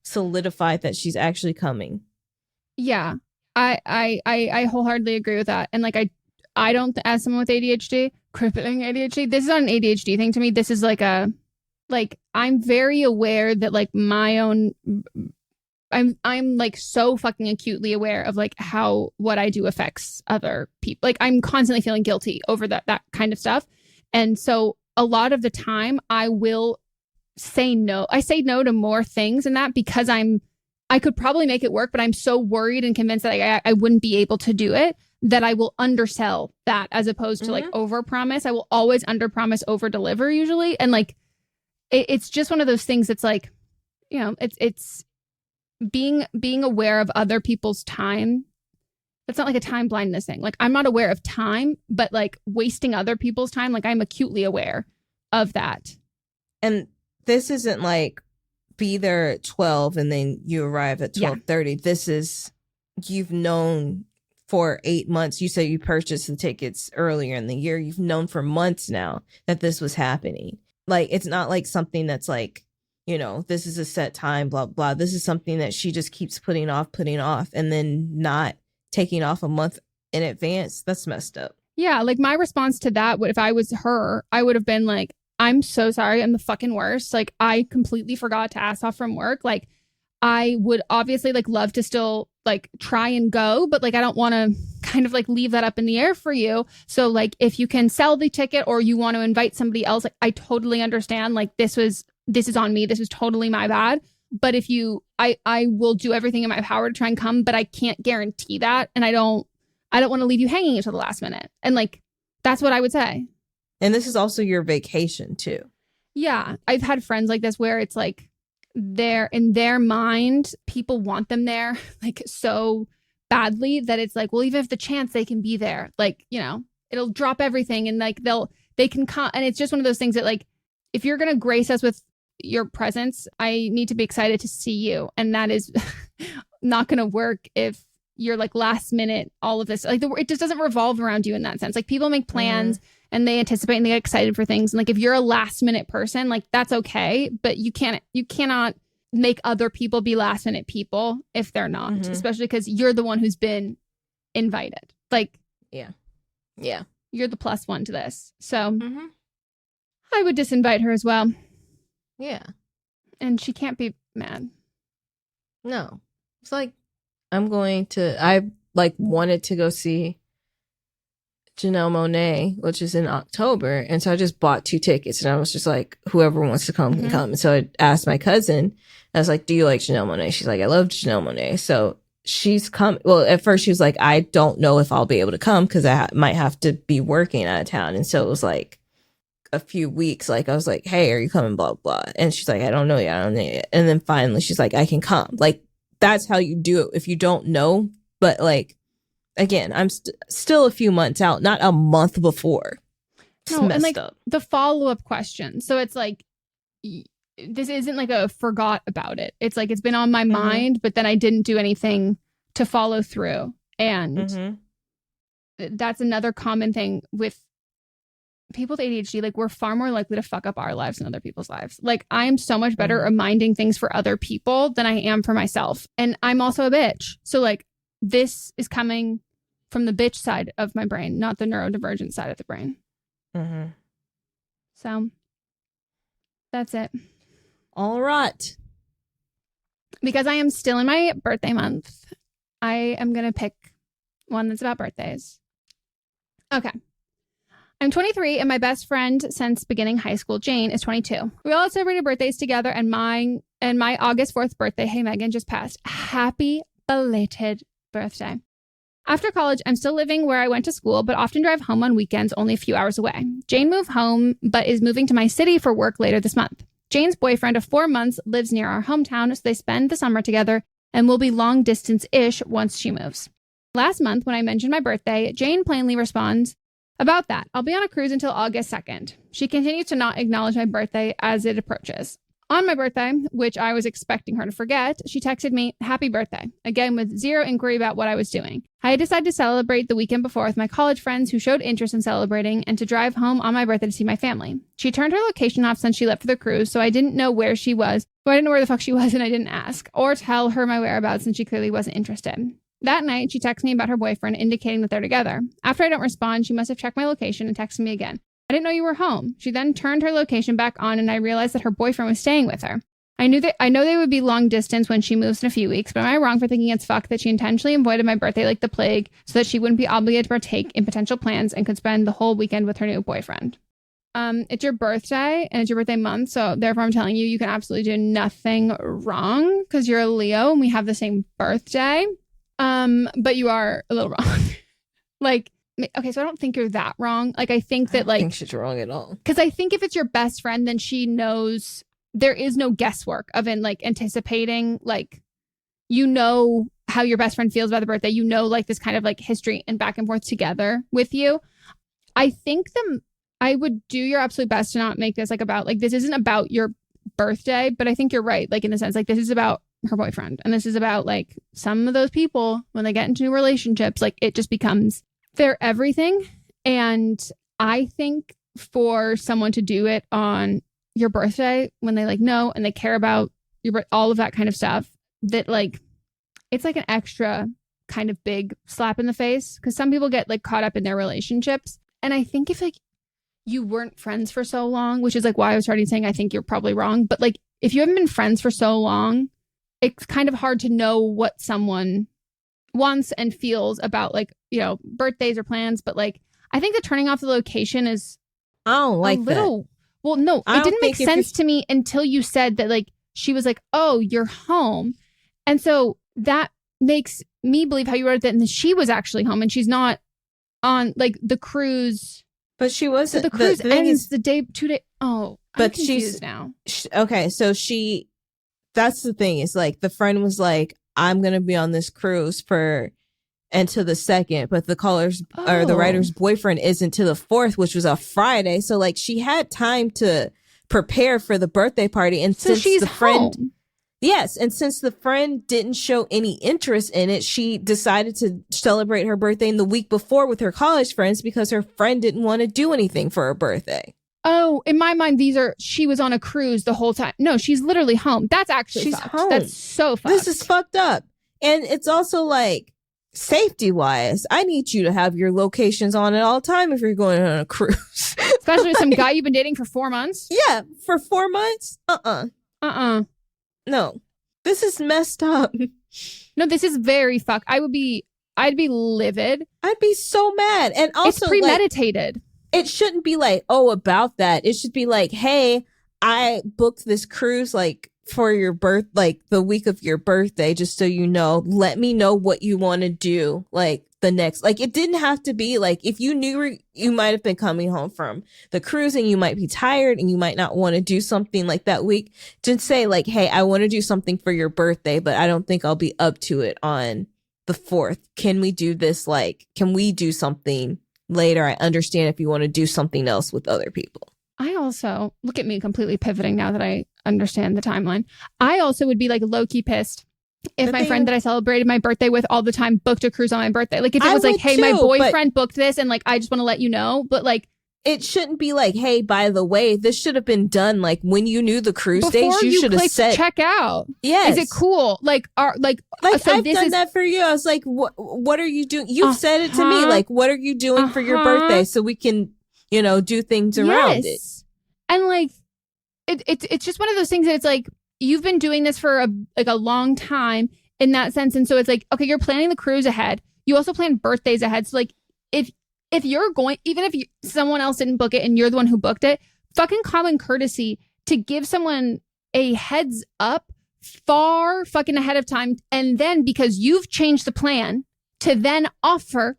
solidified that she's actually coming. Yeah, I wholeheartedly agree with that. And like, I don't, as someone with ADHD, crippling ADHD, this is not an ADHD thing to me. This is like I'm very aware that like my own, I'm like so fucking acutely aware of like how what I do affects other people. Like I'm constantly feeling guilty over that kind of stuff. And so a lot of the time I will say no. I say no to more things than that because I could probably make it work, but I'm so worried and convinced that I wouldn't be able to do it that I will undersell that as opposed to like overpromise. I will always underpromise, overdeliver usually. And like, it's just one of those things that's like, you know, it's being aware of other people's time. It's not like a time blindness thing. Like I'm not aware of time, but like wasting other people's time. Like I'm acutely aware of that. And this isn't like be there at 12 and then you arrive at 12:30. Yeah. This is, you've known for 8 months. You say you purchased the tickets earlier in the year. You've known for months now that this was happening. Like, it's not like something that's like, you know, this is a set time, blah, blah. This is something that she just keeps putting off, and then not taking off a month in advance. That's messed up. Yeah. Like my response to that, if I was her, I would have been like, I'm so sorry. I'm the fucking worst. Like I completely forgot to ask off from work. Like I would obviously like love to still like try and go, but like I don't want to kind of like leave that up in the air for you. So like if you can sell the ticket or you want to invite somebody else, like I totally understand. Like this is on me. This was totally my bad. but if you, I will do everything in my power to try and come, but I can't guarantee that. And I don't want to leave you hanging until the last minute. And like, that's what I would say. And this is also your vacation too. Yeah. I've had friends like this where it's like in their mind, people want them there like so badly that it's like, well, even if the chance they can be there, like, you know, it'll drop everything and like they can come. And it's just one of those things that like, if you're going to grace us with your presence, I need to be excited to see you. And that is not going to work if you're like last minute, all of this, like it just doesn't revolve around you in that sense. Like people make plans and they anticipate and they get excited for things. And like, if you're a last minute person, like that's okay. But you cannot make other people be last minute people if they're not, especially because you're the one who's been invited. Like, yeah, you're the plus one to this. So I would disinvite her as well. Yeah. And she can't be mad. No. It's like, I like wanted to go see Janelle Monáe, which is in October. And so I just bought 2 tickets and I was just like, whoever wants to come can come. And so I asked my cousin, I was like, do you like Janelle Monáe? She's like, I love Janelle Monáe. So she's come. Well, at first she was like, I don't know if I'll be able to come because I might have to be working out of town. And so it was like a few weeks, like I was like, hey, are you coming? Blah, blah. And she's like, I don't know yet. I don't know yet. And then finally she's like, I can come. Like, that's how you do it if you don't know. But like, again, I'm still a few months out, not a month before. It's messed and like up. the follow-up question. So it's like, this isn't like a forgot about it. It's like, it's been on my mind, but then I didn't do anything to follow through. And that's another common thing with people with ADHD. Like, we're far more likely to fuck up our lives than other people's lives. Like, I'm so much better at minding things for other people than I am for myself. And I'm also a bitch. So like, this is coming from the bitch side of my brain, not the neurodivergent side of the brain. So that's it. All right. Because I am still in my birthday month, I am going to pick one that's about birthdays. Okay. I'm 23 and my best friend since beginning high school, Jane, is 22. We all celebrated birthdays together and my August 4th birthday, hey Megan, just passed. Happy belated birthday. After college, I'm still living where I went to school, but often drive home on weekends only a few hours away. Jane moved home, but is moving to my city for work later this month. Jane's boyfriend of 4 months lives near our hometown, so they spend the summer together and will be long distance-ish once she moves. Last month, when I mentioned my birthday, Jane plainly responds, about that, I'll be on a cruise until August 2nd. She continues to not acknowledge my birthday as it approaches. On my birthday, which I was expecting her to forget, she texted me, happy birthday, again with zero inquiry about what I was doing. I had decided to celebrate the weekend before with my college friends who showed interest in celebrating and to drive home on my birthday to see my family. She turned her location off since she left for the cruise, so I didn't know where she was, so I didn't know where the fuck she was and I didn't ask, or tell her my whereabouts since she clearly wasn't interested. That night, she texted me about her boyfriend, indicating that they're together. After I don't respond, she must have checked my location and texted me again. I didn't know you were home. She then turned her location back on and I realized that her boyfriend was staying with her. I know they would be long distance when she moves in a few weeks, but am I wrong for thinking it's fucked that she intentionally avoided my birthday like the plague so that she wouldn't be obligated to partake in potential plans and could spend the whole weekend with her new boyfriend? It's your birthday and it's your birthday month, so therefore I'm telling you, you can absolutely do nothing wrong because you're a Leo and we have the same birthday. But you are a little wrong. Like, okay, so I don't think you're that wrong. Like, I think that, like, I don't think she's wrong at all. Because I think if it's your best friend, then she knows there is no guesswork of like anticipating, like, you know how your best friend feels about the birthday. You know, like, this kind of like history and back and forth together with you. I think I would do your absolute best to not make this like about, like, this isn't about your birthday, but I think you're right. Like, in the sense, like, this is about her boyfriend. And this is about, like, some of those people, when they get into new relationships, like, it just becomes their everything. And I think for someone to do it on your birthday when they, like, know and they care about all of that kind of stuff, that, like, it's like an extra kind of big slap in the face. Because some people get, like, caught up in their relationships. And I think if, like, you weren't friends for so long, which is, like, why I was already saying I think you're probably wrong. But, like, if you haven't been friends for so long, it's kind of hard to know what someone wants and feels about, like, you know, birthdays or plans. But, like, I think that turning off the location is I don't like a little, that. well, no, it didn't make sense to me until you said that, like, she was like, oh, you're home. And so that makes me believe how you wrote that. And she was actually home and she's not on like the cruise. But she wasn't. So the cruise ends the day, 2 days. Oh, but I'm confused now. Okay. So that's the thing is like the friend was like, I'm going to be on this cruise until the 2nd, but the caller's or the writer's boyfriend isn't till the 4th, which was a Friday. So like she had time to prepare for the birthday party. And so she's home. Yes. And since the friend didn't show any interest in it, she decided to celebrate her birthday in the week before with her college friends because her friend didn't want to do anything for her birthday. Oh, in my mind, she was on a cruise the whole time. No, she's literally home. That's actually she's fucked. Home. That's so fucked. This is fucked up. And it's also like, safety wise, I need you to have your locations on at all time if you're going on a cruise. Especially with some guy you've been dating for 4 months. Yeah, for 4 months? No. This is messed up. No, this is very fucked. I'd be livid. I'd be so mad. And also, it's premeditated. Like, it shouldn't be like, oh, about that. It should be like, hey, I booked this cruise like for your like the week of your birthday, just so you know, let me know what you want to do. Like the next, like it didn't have to be like, if you knew you might have been coming home from the cruise and you might be tired and you might not want to do something like that week, just say like, hey, I want to do something for your birthday, but I don't think I'll be up to it on the 4th. Can we do this? Like, can we do something later? I understand if you want to do something else with other people. I also, look at me completely pivoting now that I understand the timeline. I also would be like low-key pissed if my friend that I celebrated my birthday with all the time booked a cruise on my birthday. Like if it was like, hey, my boyfriend booked this and like, I just want to let you know. But like, it shouldn't be like, hey, by the way, this should have been done like when you knew the cruise dates. You should have said check out. Yes. Is it cool? Like so I've done that for you. I was like, what are you doing? You've said it to me. Like, what are you doing for your birthday so we can, do things around it? And like, it's just one of those things that it's like, you've been doing this for a long time in that sense. And so it's like, okay, you're planning the cruise ahead. You also plan birthdays ahead. So like, if you're going, even if someone else didn't book it and you're the one who booked it, fucking common courtesy to give someone a heads up far fucking ahead of time. And then because you've changed the plan to then offer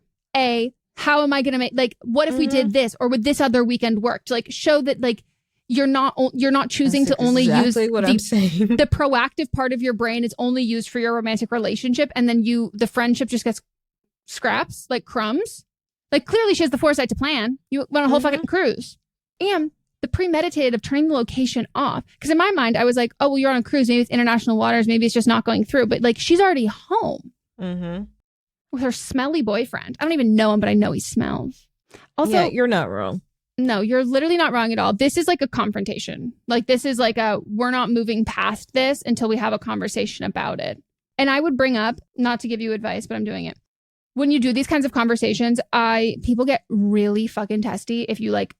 how am I going to make, like, what if we did this or would this other weekend work? To like show that like, you're not choosing to only use what I'm saying. The proactive part of your brain is only used for your romantic relationship. And then the friendship just gets scraps, like crumbs. Like clearly she has the foresight to plan. You went on a whole fucking cruise. And the premeditated of turning the location off. Because in my mind, I was like, oh, well, you're on a cruise. Maybe it's international waters. Maybe it's just not going through. But like she's already home with her smelly boyfriend. I don't even know him, but I know he smells. Also, yeah, you're not wrong. No, you're literally not wrong at all. This is like a confrontation. Like this is like we're not moving past this until we have a conversation about it. And I would bring up, not to give you advice, but I'm doing it. When you do these kinds of conversations, people get really fucking testy if you like,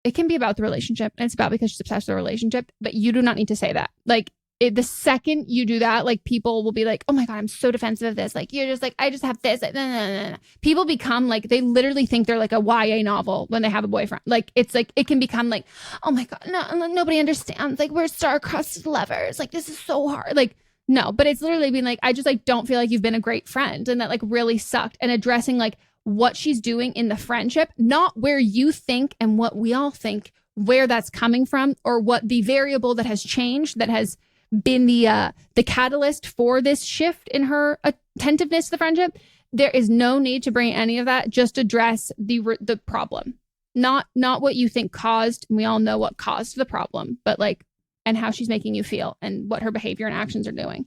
it can be about the relationship and it's about because she's obsessed with the relationship, but you do not need to say that. Like the second you do that, like people will be like, oh my God, I'm so defensive of this. Like, you're just like, I just have this. Like, People become like, they literally think they're like a YA novel when they have a boyfriend. Like, it's like, it can become like, oh my God, no, nobody understands. Like, we're star-crossed lovers. Like, this is so hard. Like, no, but it's literally been like, I just like, don't feel like you've been a great friend. And that like really sucked. And addressing like what she's doing in the friendship, not where you think and what we all think, where that's coming from or what the variable that has changed, that has been the catalyst for this shift in her attentiveness to the friendship. There is no need to bring any of that. Just address the problem, not what you think caused. And we all know what caused the problem, but like, and how she's making you feel and what her behavior and actions are doing.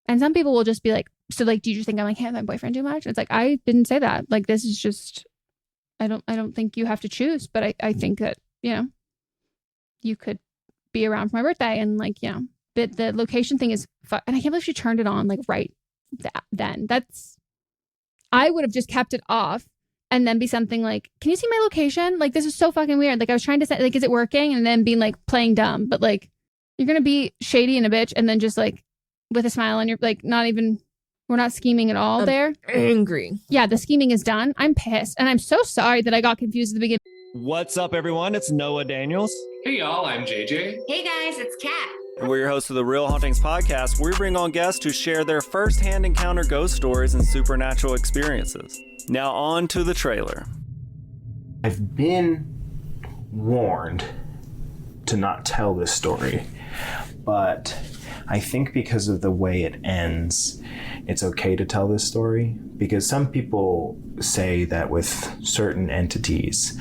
And some people will just be like, so like, do you just think I'm like, hey, my boyfriend too much? It's like, I didn't say that. Like, this is just, I don't think you have to choose, but I think that, you could be around for my birthday and like, but the location thing is and I can't believe she turned it on like right then. I would have just kept it off and then be something like, can you see my location? Like, this is so fucking weird. Like, I was trying to say, like, is it working? And then being like playing dumb, but like, you're going to be shady and a bitch and then just like with a smile on your, like, not even, we're not scheming at all there. Angry. Yeah, the scheming is done. I'm pissed. And I'm so sorry that I got confused at the beginning. What's up, everyone? It's Noah Daniels. Hey, y'all, I'm JJ. Hey, guys, it's Kat. We're your hosts of the Real Hauntings podcast, where we bring on guests who share their first-hand encounter ghost stories and supernatural experiences. Now on to the trailer. I've been warned to not tell this story, but I think because of the way it ends, it's okay to tell this story, because some people say that with certain entities,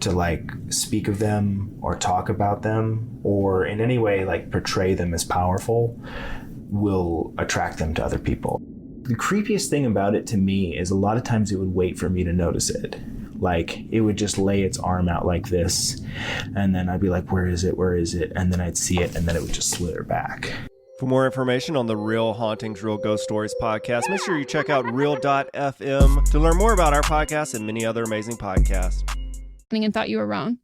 to like speak of them or talk about them or in any way like portray them as powerful will attract them to other people. The creepiest thing about it to me is a lot of times it would wait for me to notice it. Like it would just lay its arm out like this, and then I'd be like, where is it? Where is it? And then I'd see it, and then it would just slither back. For more information on the Real Hauntings, Real Ghost Stories podcast, make sure you check out real.fm to learn more about our podcast and many other amazing podcasts. And thought you were wrong.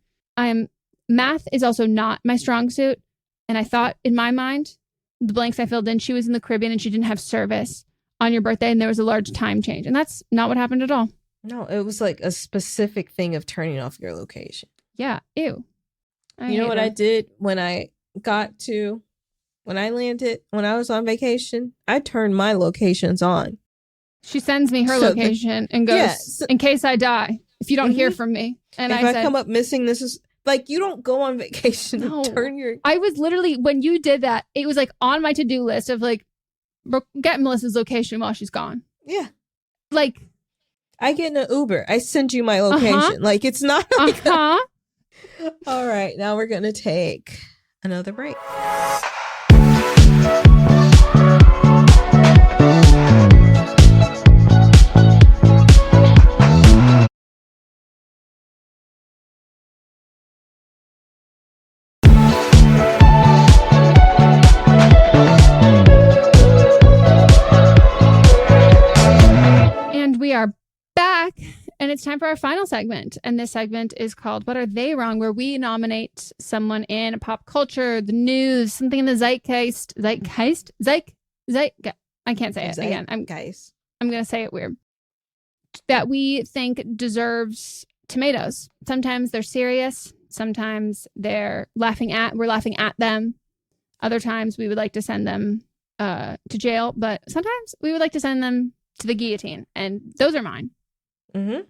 Math is also not my strong suit. And I thought in my mind, the blanks I filled in, she was in the Caribbean and she didn't have service on your birthday and there was a large time change. And that's not what happened at all. No, it was like a specific thing of turning off your location. Yeah. Ew. You know what I did when I landed, when I was on vacation? I turned my locations on. She sends me her location and goes, in case I die, if you don't hear from me. And if I come up missing, this is like, you don't go on vacation and turn your... I was literally, when you did that, it was like on my to-do list of like, get Melissa's location while she's gone. Yeah. Like... I get in an Uber. I send you my location. Like, it's not like... All right, now we're going to take another break. And we are back, and it's time for our final segment. And this segment is called What Are They Wrong?, where we nominate someone in pop culture, the news, something in the zeitgeist. I can't say it again. I'm going to say it weird. That we think deserves tomatoes. Sometimes they're serious. Sometimes we're laughing at them. Other times we would like to send them to jail, but sometimes we would like to send them to the guillotine. And those are mine. Mm-hmm.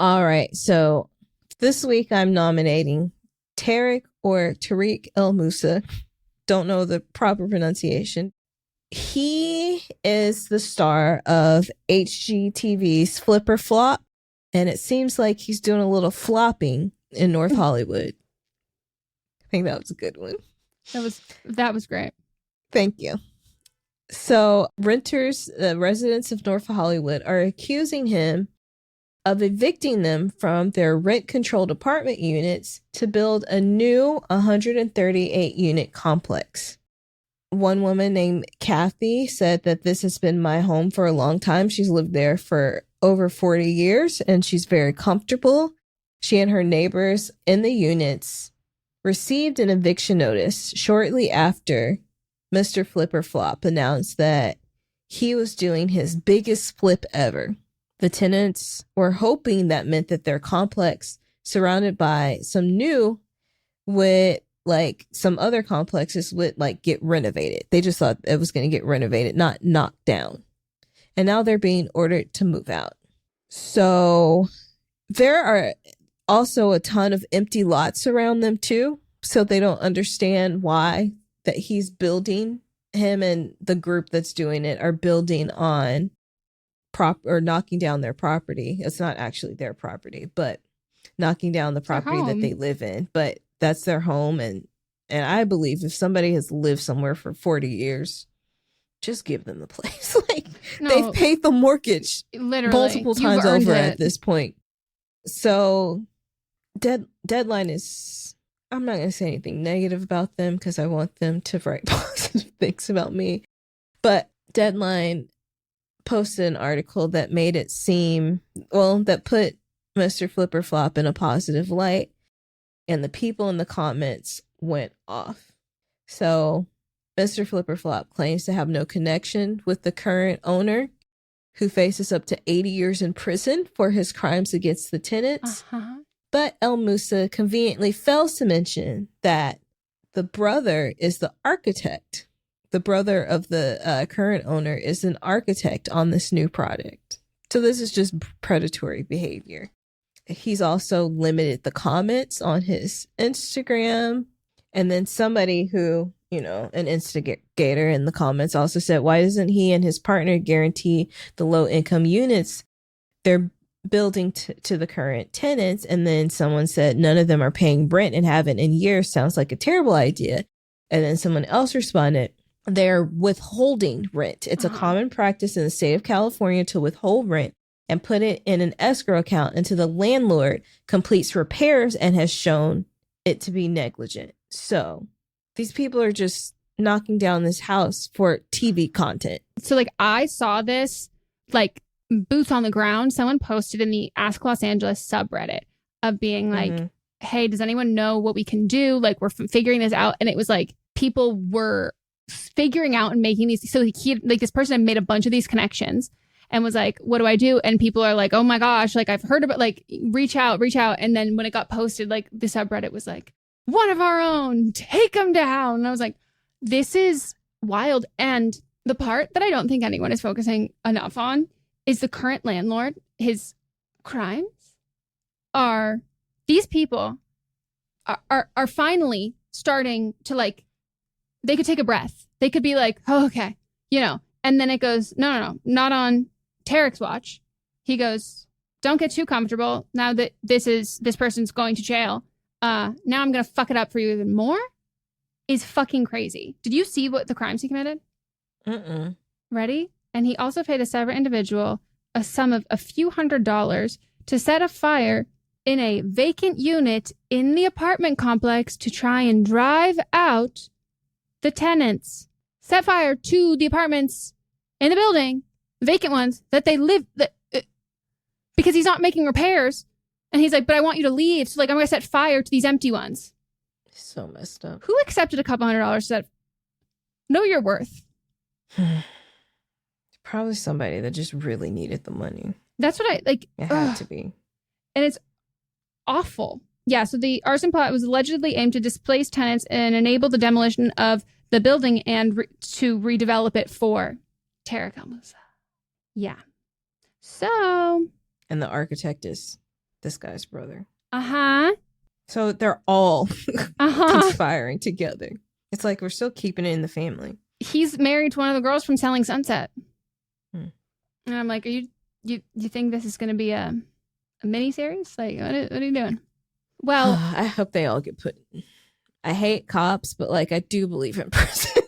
All right. So this week I'm nominating Tarek or Tarek El Mousa. Don't know the proper pronunciation. He is the star of HGTV's Flip or Flop, and it seems like he's doing a little flopping in North Hollywood. I think that was a good one. That was great. Thank you. So residents of North Hollywood are accusing him of evicting them from their rent-controlled apartment units to build a new 138-unit complex. One woman named Kathy said that this has been my home for a long time. She's lived there for over 40 years, and she's very comfortable. She and her neighbors in the units received an eviction notice shortly after Mr. Flip or Flop announced that he was doing his biggest flip ever. The tenants were hoping that meant that their complex, surrounded by some new, would, like some other complexes, would like get renovated. They just thought it was going to get renovated, not knocked down. And now they're being ordered to move out. So there are also a ton of empty lots around them too. So they don't understand why that he's building, him and the group that's doing it are building on knocking down their property. It's not actually their property, but knocking down the property that they live in. But that's their home, and I believe if somebody has lived somewhere for 40 years, just give them the place. They've paid the mortgage literally multiple times over at this point. So Deadline is, I'm not going to say anything negative about them because I want them to write positive things about me. But Deadline posted an article that made it seem, that put Mr. Flip or Flop in a positive light, and the people in the comments went off. So Mr. Flip or Flop claims to have no connection with the current owner, who faces up to 80 years in prison for his crimes against the tenants. But El Mousa conveniently fails to mention that The brother is the architect. The brother of the current owner is an architect on this new product. So this is just predatory behavior. He's also limited the comments on his Instagram. And then somebody who, an instigator in the comments also said, why doesn't he and his partner guarantee the low income units they're building to the current tenants? And then someone said, none of them are paying rent and haven't in years. Sounds like a terrible idea. And then someone else responded, they're withholding rent. It's a common practice in the state of California to withhold rent and put it in an escrow account until the landlord completes repairs and has shown it to be negligent. So these people are just knocking down this house for TV content. So I saw this boots on the ground. Someone posted in the Ask Los Angeles subreddit of being hey, does anyone know what we can do? We're figuring this out. And it was people were figuring out and making these. So this person had made a bunch of these connections and was what do I do? And people are oh my gosh, I've heard about reach out. And then when it got posted, the subreddit was one of our own, take them down. And I was this is wild. And the part that I don't think anyone is focusing enough on is the current landlord. His crimes are, these people are finally starting to they could take a breath. They could be oh, okay, and then it goes, no, not on Tarek's watch. He goes, don't get too comfortable now that this person's going to jail. Now I'm going to fuck it up for you even more is fucking crazy. Did you see what the crimes he committed? Mm-mm. Ready? And he also paid a separate individual a sum of a few $100s to set a fire in a vacant unit in the apartment complex to try and drive out the tenants. Set fire to the apartments in the building, vacant ones, that they live, because he's not making repairs. And he's but I want you to leave. So I'm going to set fire to these empty ones. So messed up. Who accepted a couple $100 that know your worth? Probably somebody that just really needed the money. That's what It had to be. And it's awful. Yeah, so the arson plot was allegedly aimed to displace tenants and enable the demolition of the building and to redevelop it for Tarek Mousa. Yeah. So. And the architect is this guy's brother. Uh-huh. So they're all conspiring together. It's we're still keeping it in the family. He's married to one of the girls from Selling Sunset. And I'm are you think this is going to be a mini-series? What are you doing? Well, I hope they all get put. I hate cops, but I do believe in prison.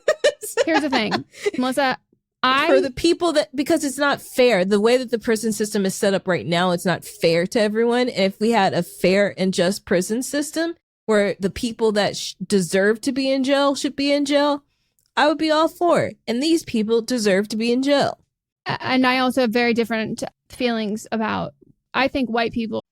Here's the thing, Melissa. For the people because it's not fair. The way that the prison system is set up right now, it's not fair to everyone. And if we had a fair and just prison system where the people that deserve to be in jail should be in jail, I would be all for it. And these people deserve to be in jail. And I also have very different feelings about, I think white people.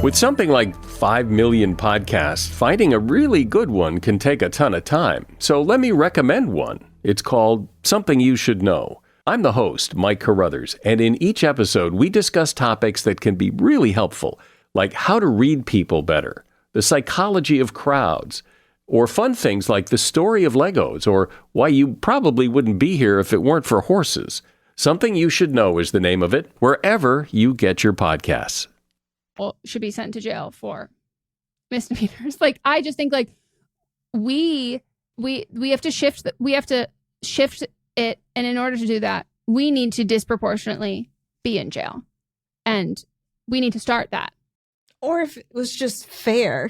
With something like 5 million podcasts, finding a really good one can take a ton of time. So let me recommend one. It's called Something You Should Know. I'm the host, Mike Carruthers, and in each episode, we discuss topics that can be really helpful, like how to read people better, the psychology of crowds, or fun things like the story of Legos, or why you probably wouldn't be here if it weren't for horses. Something You Should Know is the name of it, wherever you get your podcasts. Should be sent to jail for misdemeanors. I just think we have to shift. We have to shift it, and in order to do that, we need to disproportionately be in jail, and we need to start that. Or if it was just fair.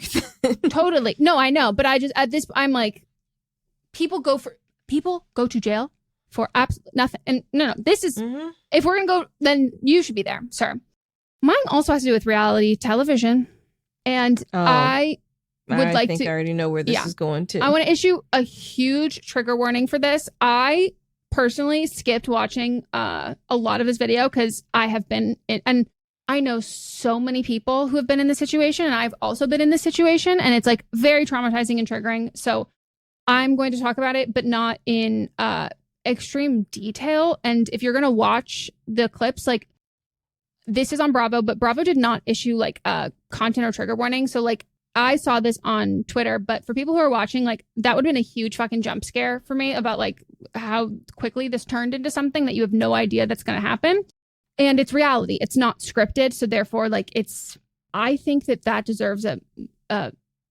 Totally. No, I know, but I just I'm people go to jail for absolutely nothing. And no, this is if we're gonna go, then you should be there, sir. Mine also has to do with reality television, and I think I already know where this is going to. I want to issue a huge trigger warning for this. I personally skipped watching a lot of his video because I have been in, and I know so many people who have been in this situation, and I've also been in this situation, and it's very traumatizing and triggering. So I'm going to talk about it, but not in extreme detail. And if you're going to watch the clips, this is on Bravo, but Bravo did not issue content or trigger warning. So I saw this on Twitter, but for people who are watching, like, that would have been a huge fucking jump scare for me about, like, how quickly this turned into something that you have no idea that's going to happen. And it's reality. It's not scripted. So therefore, like, I think that deserves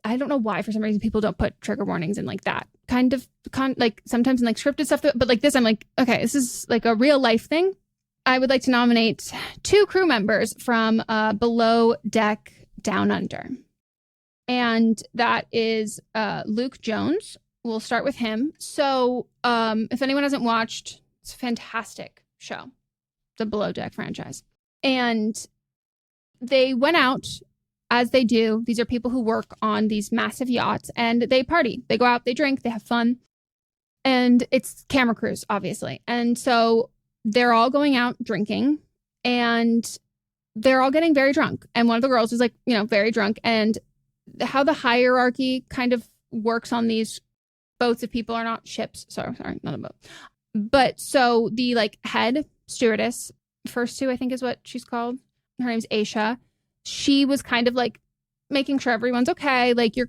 I don't know why for some reason people don't put trigger warnings in like that kind of like sometimes in like scripted stuff, but like this, I'm like, okay, this is like a real life thing. I would like to nominate 2 crew members from Below Deck Down Under. And that is Luke Jones. We'll start with him. So if anyone hasn't watched, it's a fantastic show, the Below Deck franchise. And they went out, as they do. These are people who work on these massive yachts, and they party. They go out, they drink, they have fun. And it's camera crews, obviously. And so they're all going out drinking, and they're all getting very drunk. And one of the girls is like, very drunk. And how the hierarchy kind of works on these boats, if people are not ships. Sorry, not a boat. But so the like head stewardess, first 2, I think is what she's called. Her name's Aisha. She was kind of like making sure everyone's okay. Like you're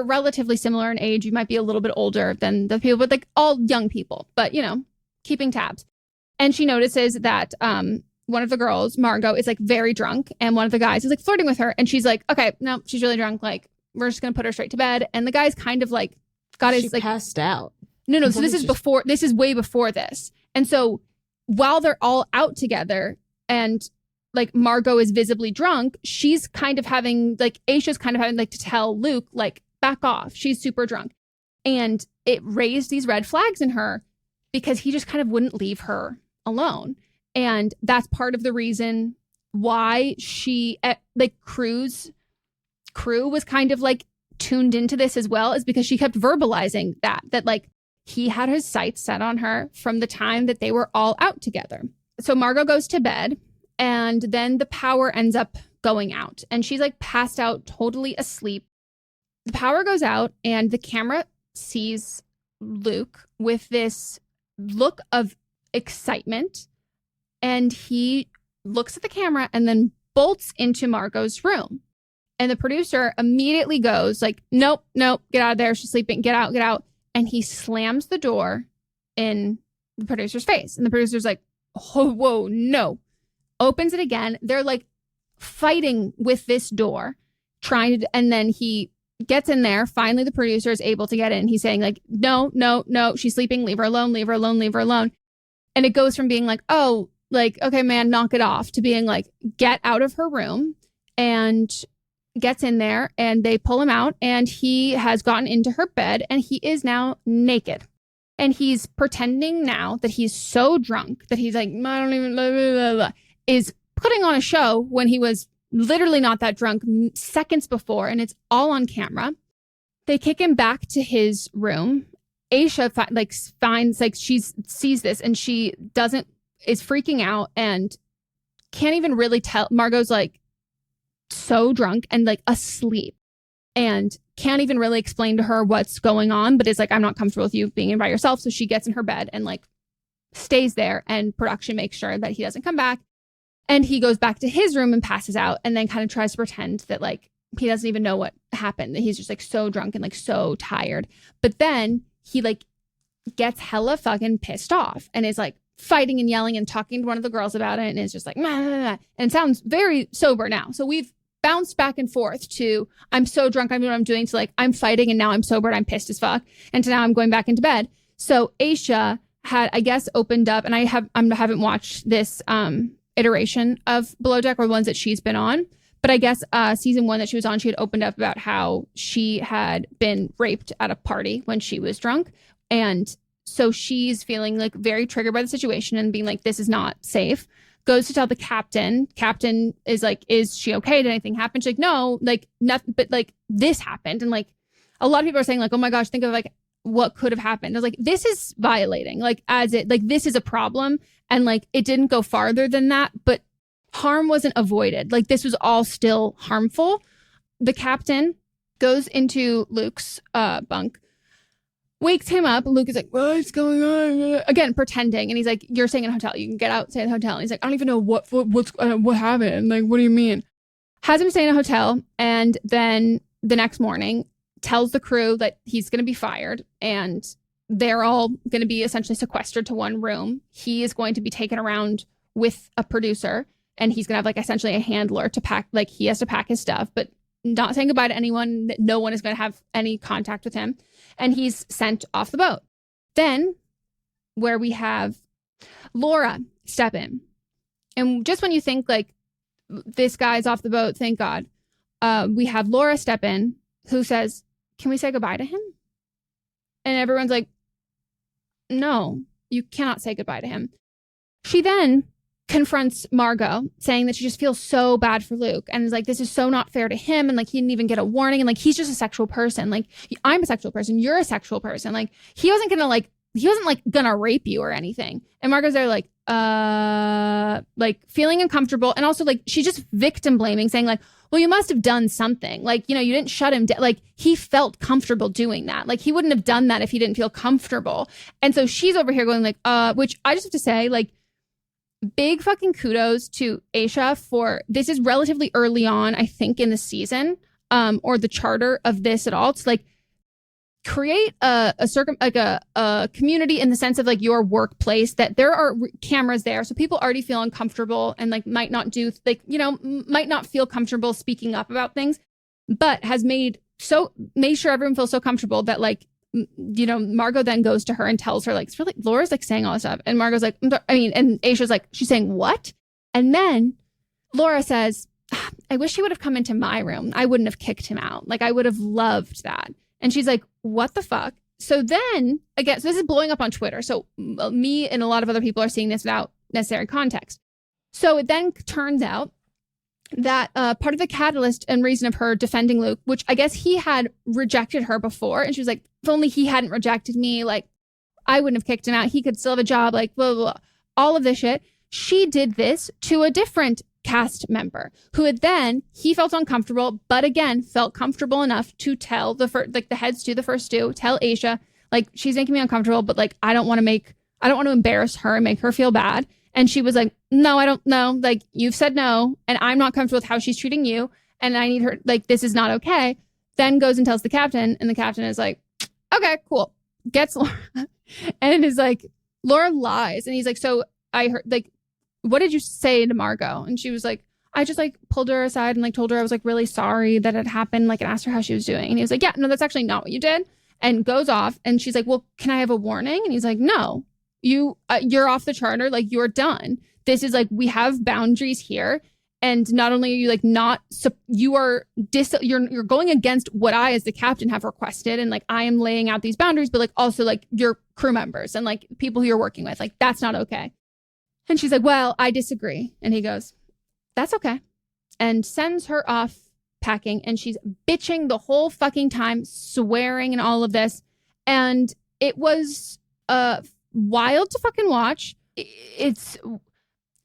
relatively similar in age. You might be a little bit older than the people, but like all young people, but keeping tabs. And she notices that one of the girls, Margot, is like very drunk, and one of the guys is like flirting with her, and she's like, okay, no, she's really drunk. Like we're just gonna put her straight to bed. And the guy's kind of like she passed out. No. So this is way before this. And so while they're all out together and like Margot is visibly drunk, she's kind of having like Aisha's kind of having like to tell Luke, like, back off. She's super drunk. And it raised these red flags in her because he just kind of wouldn't leave her alone. And that's part of the reason why she like crew was kind of like tuned into this as well, is because she kept verbalizing that like he had his sights set on her from the time that they were all out together. So Margot goes to bed, and then the power ends up going out, and she's like passed out, totally asleep. The power goes out, and the camera sees Luke with this look of excitement, and he looks at the camera and then bolts into Margot's room. And the producer immediately goes like, nope, get out of there. She's sleeping. Get out. And he slams the door in the producer's face. And the producer's like, oh, whoa, no. Opens it again. They're like fighting with this door, and then he gets in there. Finally, the producer is able to get in. He's saying like, no, she's sleeping. Leave her alone. And it goes from being like, oh, like, okay, man, knock it off, to being like, get out of her room, and gets in there, and they pull him out, and he has gotten into her bed, and he is now naked. And he's pretending now that he's so drunk that he's like, I don't even, blah, blah, blah, is putting on a show when he was literally not that drunk seconds before, and it's all on camera. They kick him back to his room. Aisha finds like she sees this, and she is freaking out and can't even really tell. Margot's like so drunk and like asleep, and can't even really explain to her what's going on, but is like, I'm not comfortable with you being in by yourself. So she gets in her bed and like stays there, and production makes sure that he doesn't come back. And he goes back to his room and passes out, and then kind of tries to pretend that like he doesn't even know what happened, that he's just like so drunk and like so tired. But then he like gets hella fucking pissed off and is like fighting and yelling and talking to one of the girls about it, and is just like, nah, nah, nah, and sounds very sober now. So we've bounced back and forth to I'm so drunk, I don't know what I'm doing, to like I'm fighting and now I'm sober and I'm pissed as fuck, and to now I'm going back into bed. So Aisha had, I guess, opened up, and I haven't watched this iteration of Below Deck or ones that she's been on, but I guess season 1 that she was on, she had opened up about how she had been raped at a party when she was drunk, and so she's feeling like very triggered by the situation and being like, this is not safe. Goes to tell the captain. Captain is like, is she okay? Did anything happen? She's like, no, like nothing, but like this happened. And like a lot of people are saying like, oh my gosh, think of like what could have happened. I was like, this is violating, like this is a problem. And like, it didn't go farther than that, but harm wasn't avoided. Like this was all still harmful. The captain goes into Luke's bunk, wakes him up. Luke is like, what's going on? Again, pretending. And he's like, you're staying in a hotel. You can get out, stay in the hotel. And he's like, I don't even know what happened. Like, what do you mean? has him stay in a hotel, and then the next morning tells the crew that he's going to be fired and they're all going to be essentially sequestered to one room. He is going to be taken around with a producer, and he's going to have like essentially a handler to pack, like he has to pack his stuff, but not saying goodbye to anyone. No one is going to have any contact with him. And he's sent off the boat. Then where we have Laura step in. And just when you think like this guy's off the boat, thank God, we have Laura step in who says, can we say goodbye to him? And everyone's like, no, you cannot say goodbye to him. She then confronts Margot, saying that she just feels so bad for Luke and is like, this is so not fair to him. And like, he didn't even get a warning. And like, he's just a sexual person. Like, I'm a sexual person. You're a sexual person. Like, he wasn't gonna rape you or anything. And Margot's there like feeling uncomfortable. And also like, she's just victim blaming, saying like, well, you must have done something. Like, you know, you didn't shut him down. Like, he felt comfortable doing that. Like, he wouldn't have done that if he didn't feel comfortable. And so she's over here going like, which I just have to say, like, big fucking kudos to Aisha for, this is relatively early on, I think, in the season, or the charter of this at all. It's like, create a community in the sense of like your workplace, that there are cameras there, so people already feel uncomfortable and like might not feel comfortable speaking up about things, but has made sure everyone feels so comfortable that like, you know, Margot then goes to her and tells her like, it's really, Laura's like saying all this stuff, and Margot's like, and Aisha's like, she's saying what? And then Laura says, I wish he would have come into my room. I wouldn't have kicked him out. Like, I would have loved that. And she's like, what the fuck? So then, again, so this is blowing up on Twitter. So me and a lot of other people are seeing this without necessary context. So it then turns out that part of the catalyst and reason of her defending Luke, which I guess he had rejected her before. And she was like, if only he hadn't rejected me, like, I wouldn't have kicked him out. He could still have a job, like, blah, blah, blah. All of this shit. She did this to a different cast member who had then, he felt uncomfortable, but again, felt comfortable enough to tell the head stew, the first stew, tell Aisha, like, she's making me uncomfortable, but like, I don't want to embarrass her and make her feel bad. And she was like, no, I don't know. Like, you've said no, and I'm not comfortable with how she's treating you, and I need her, like, this is not okay. Then goes and tells the captain, and the captain is like, okay, cool. Gets Laura and is like, Laura lies. And he's like, so I heard, like, what did you say to Margot? And she was like, I just like pulled her aside and like told her I was like really sorry that it happened, like, and asked her how she was doing. And he was like, yeah, no, that's actually not what you did. And goes off. And she's like, well, can I have a warning? And he's like, no, you're off the charter. Like, you're done. This is like, we have boundaries here. And not only are you like you're going against what I as the captain have requested, and like I am laying out these boundaries, but like also like your crew members and like people who you're working with, like, that's not okay. And she's like, well, I disagree. And he goes, that's okay. And sends her off packing. And she's bitching the whole fucking time, swearing and all of this. And it was wild to fucking watch. It's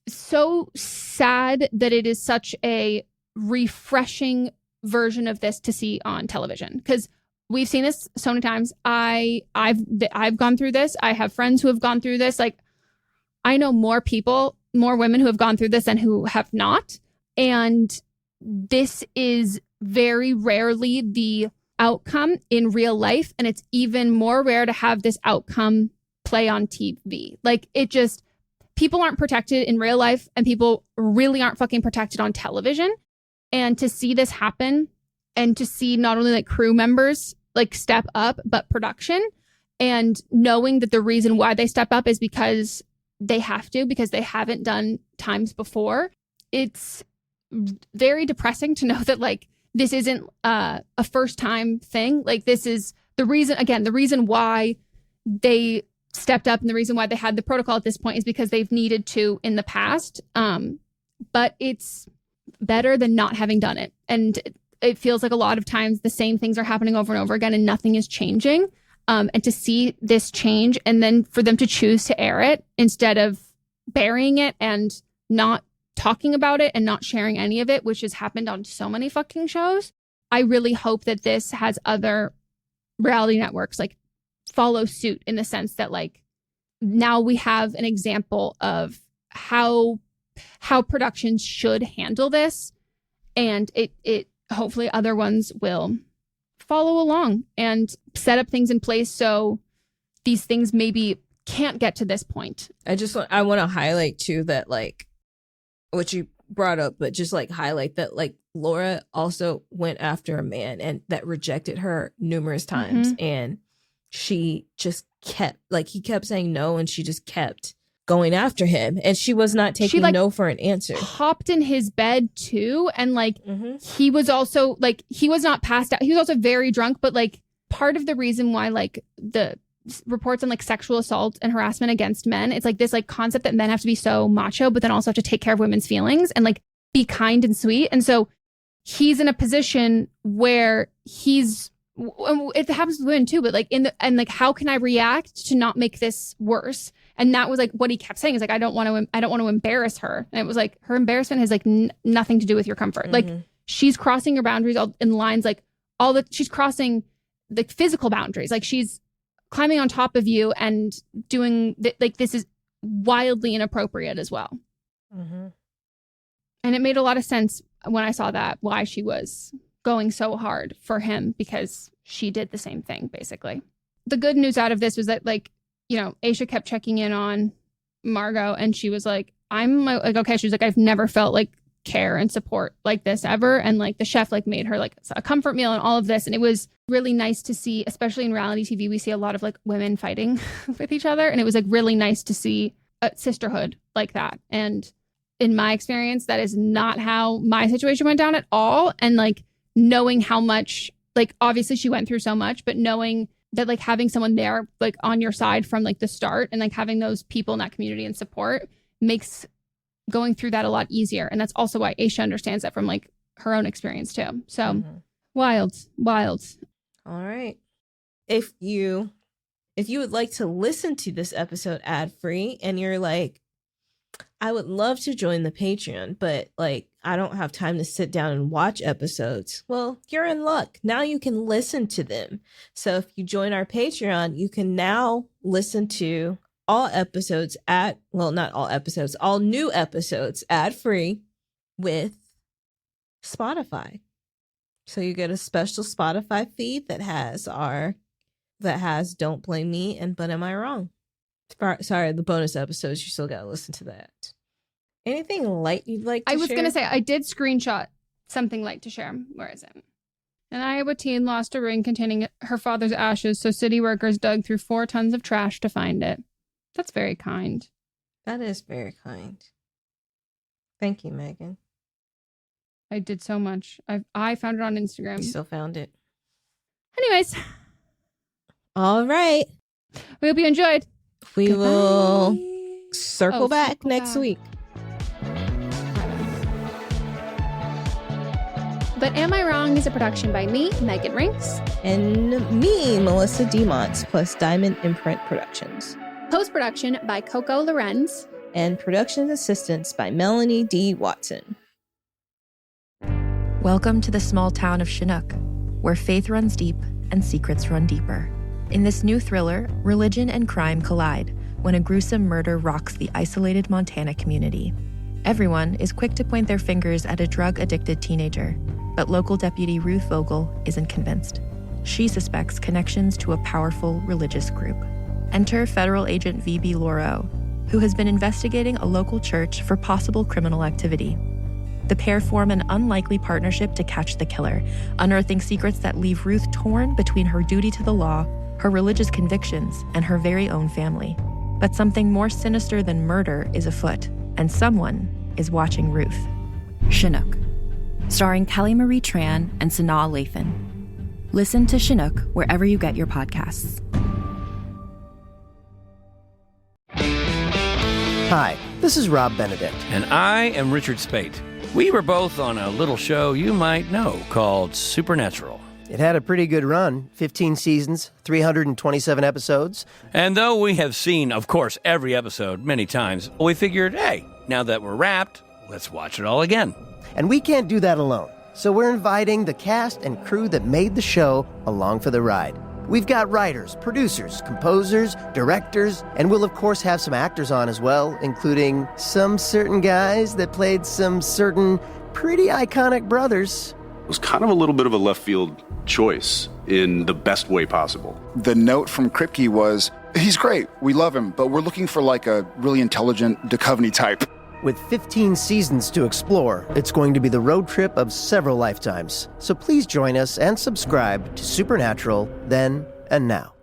so sad that it is such a refreshing version of this to see on television, because we've seen this so many times. I've gone through this. I have friends who have gone through this. Like, I know more women who have gone through this than who have not. And this is very rarely the outcome in real life. And it's even more rare to have this outcome play on TV. Like, it just, people aren't protected in real life, and people really aren't fucking protected on television. And to see this happen, and to see not only like crew members like step up, but production, and knowing that the reason why they step up is because they have to, because they haven't done times before. It's very depressing to know that like this isn't a first time thing. Like, this is the reason why they stepped up, and the reason why they had the protocol at this point is because they've needed to in the past. But it's better than not having done it. And it feels like a lot of times the same things are happening over and over again, and nothing is changing. And to see this change, and then for them to choose to air it instead of burying it and not talking about it and not sharing any of it, which has happened on so many fucking shows. I really hope that this has other reality networks like follow suit, in the sense that like now we have an example of how productions should handle this, And it hopefully other ones will follow along and set up things in place so these things maybe can't get to this point. I want to highlight too that, like, what you brought up, but just like highlight that, like, Laura also went after a man and that rejected her numerous times. And she just kept, like, he kept saying no, and she just kept going after him, and she was not taking no for an answer. Hopped in his bed too, and like he was also like, he was not passed out, he was also very drunk, but like part of the reason why like the reports on like sexual assault and harassment against men, it's like this like concept that men have to be so macho but then also have to take care of women's feelings and like be kind and sweet. And so he's in a position where it happens with women too, but like how can I react to not make this worse? And that was like what he kept saying is like, I don't want to embarrass her. And it was like, her embarrassment has like nothing to do with your comfort. Like she's crossing her boundaries in lines, like she's crossing the physical boundaries. Like she's climbing on top of you and doing like, this is wildly inappropriate as well. And it made a lot of sense when I saw that, why she was going so hard for him, because she did the same thing, basically. The good news out of this was that, like, you know, Aisha kept checking in on Margot, and she was like, I'm like, okay. She was like, I've never felt like care and support like this ever. And like the chef like made her like a comfort meal and all of this. And it was really nice to see, especially in reality TV, we see a lot of like women fighting with each other. And it was like really nice to see a sisterhood like that. And in my experience, that is not how my situation went down at all. And like knowing how much, like, obviously she went through so much, but knowing that like having someone there like on your side from like the start, and like having those people in that community and support makes going through that a lot easier. And that's also why Aisha understands that from like her own experience too. So wild. All right. If you would like to listen to this episode ad free, and you're like, I would love to join the Patreon, but like I don't have time to sit down and watch episodes. Well, you're in luck. Now you can listen to them. So if you join our Patreon, you can now listen to all episodes all new episodes ad free with Spotify. So you get a special Spotify feed that has Don't Blame Me and But Am I Wrong? Sorry, the bonus episodes, you still gotta listen to that. Anything light you'd like to share? I was gonna say, I did screenshot something light to share. Where is it? An Iowa teen lost a ring containing her father's ashes, so city workers dug through 4 tons of trash to find it. That's very kind. That is very kind. Thank you, Megan. I did so much. I found it on Instagram. You still found it. Anyways. All right. We hope you enjoyed. We will circle back next week. But Am I Wrong is a production by me, Megan Rinks. And me, Melissa DeMonts, plus Diamond Imprint Productions. Post-production by Coco Lorenz. And production assistance by Melanie D. Watson. Welcome to the small town of Chinook, where faith runs deep and secrets run deeper. In this new thriller, religion and crime collide when a gruesome murder rocks the isolated Montana community. Everyone is quick to point their fingers at a drug-addicted teenager, but local deputy Ruth Vogel isn't convinced. She suspects connections to a powerful religious group. Enter federal agent V.B. Lauro, who has been investigating a local church for possible criminal activity. The pair form an unlikely partnership to catch the killer, unearthing secrets that leave Ruth torn between her duty to the law, her religious convictions, and her very own family. But something more sinister than murder is afoot, and someone is watching Ruth. Chinook, starring Kelly Marie Tran and Sanaa Lathan. Listen to Chinook wherever you get your podcasts. Hi, this is Rob Benedict. And I am Richard Spate. We were both on a little show you might know called Supernatural. It had a pretty good run, 15 seasons, 327 episodes. And though we have seen, of course, every episode many times, we figured, hey, now that we're wrapped, let's watch it all again. And we can't do that alone, so we're inviting the cast and crew that made the show along for the ride. We've got writers, producers, composers, directors, and we'll of course have some actors on as well, including some certain guys that played some certain pretty iconic brothers. It was kind of a little bit of a left field choice in the best way possible. The note from Kripke was, he's great, we love him, but we're looking for like a really intelligent Duchovny type. With 15 seasons to explore, it's going to be the road trip of several lifetimes. So please join us and subscribe to Supernatural Then and Now.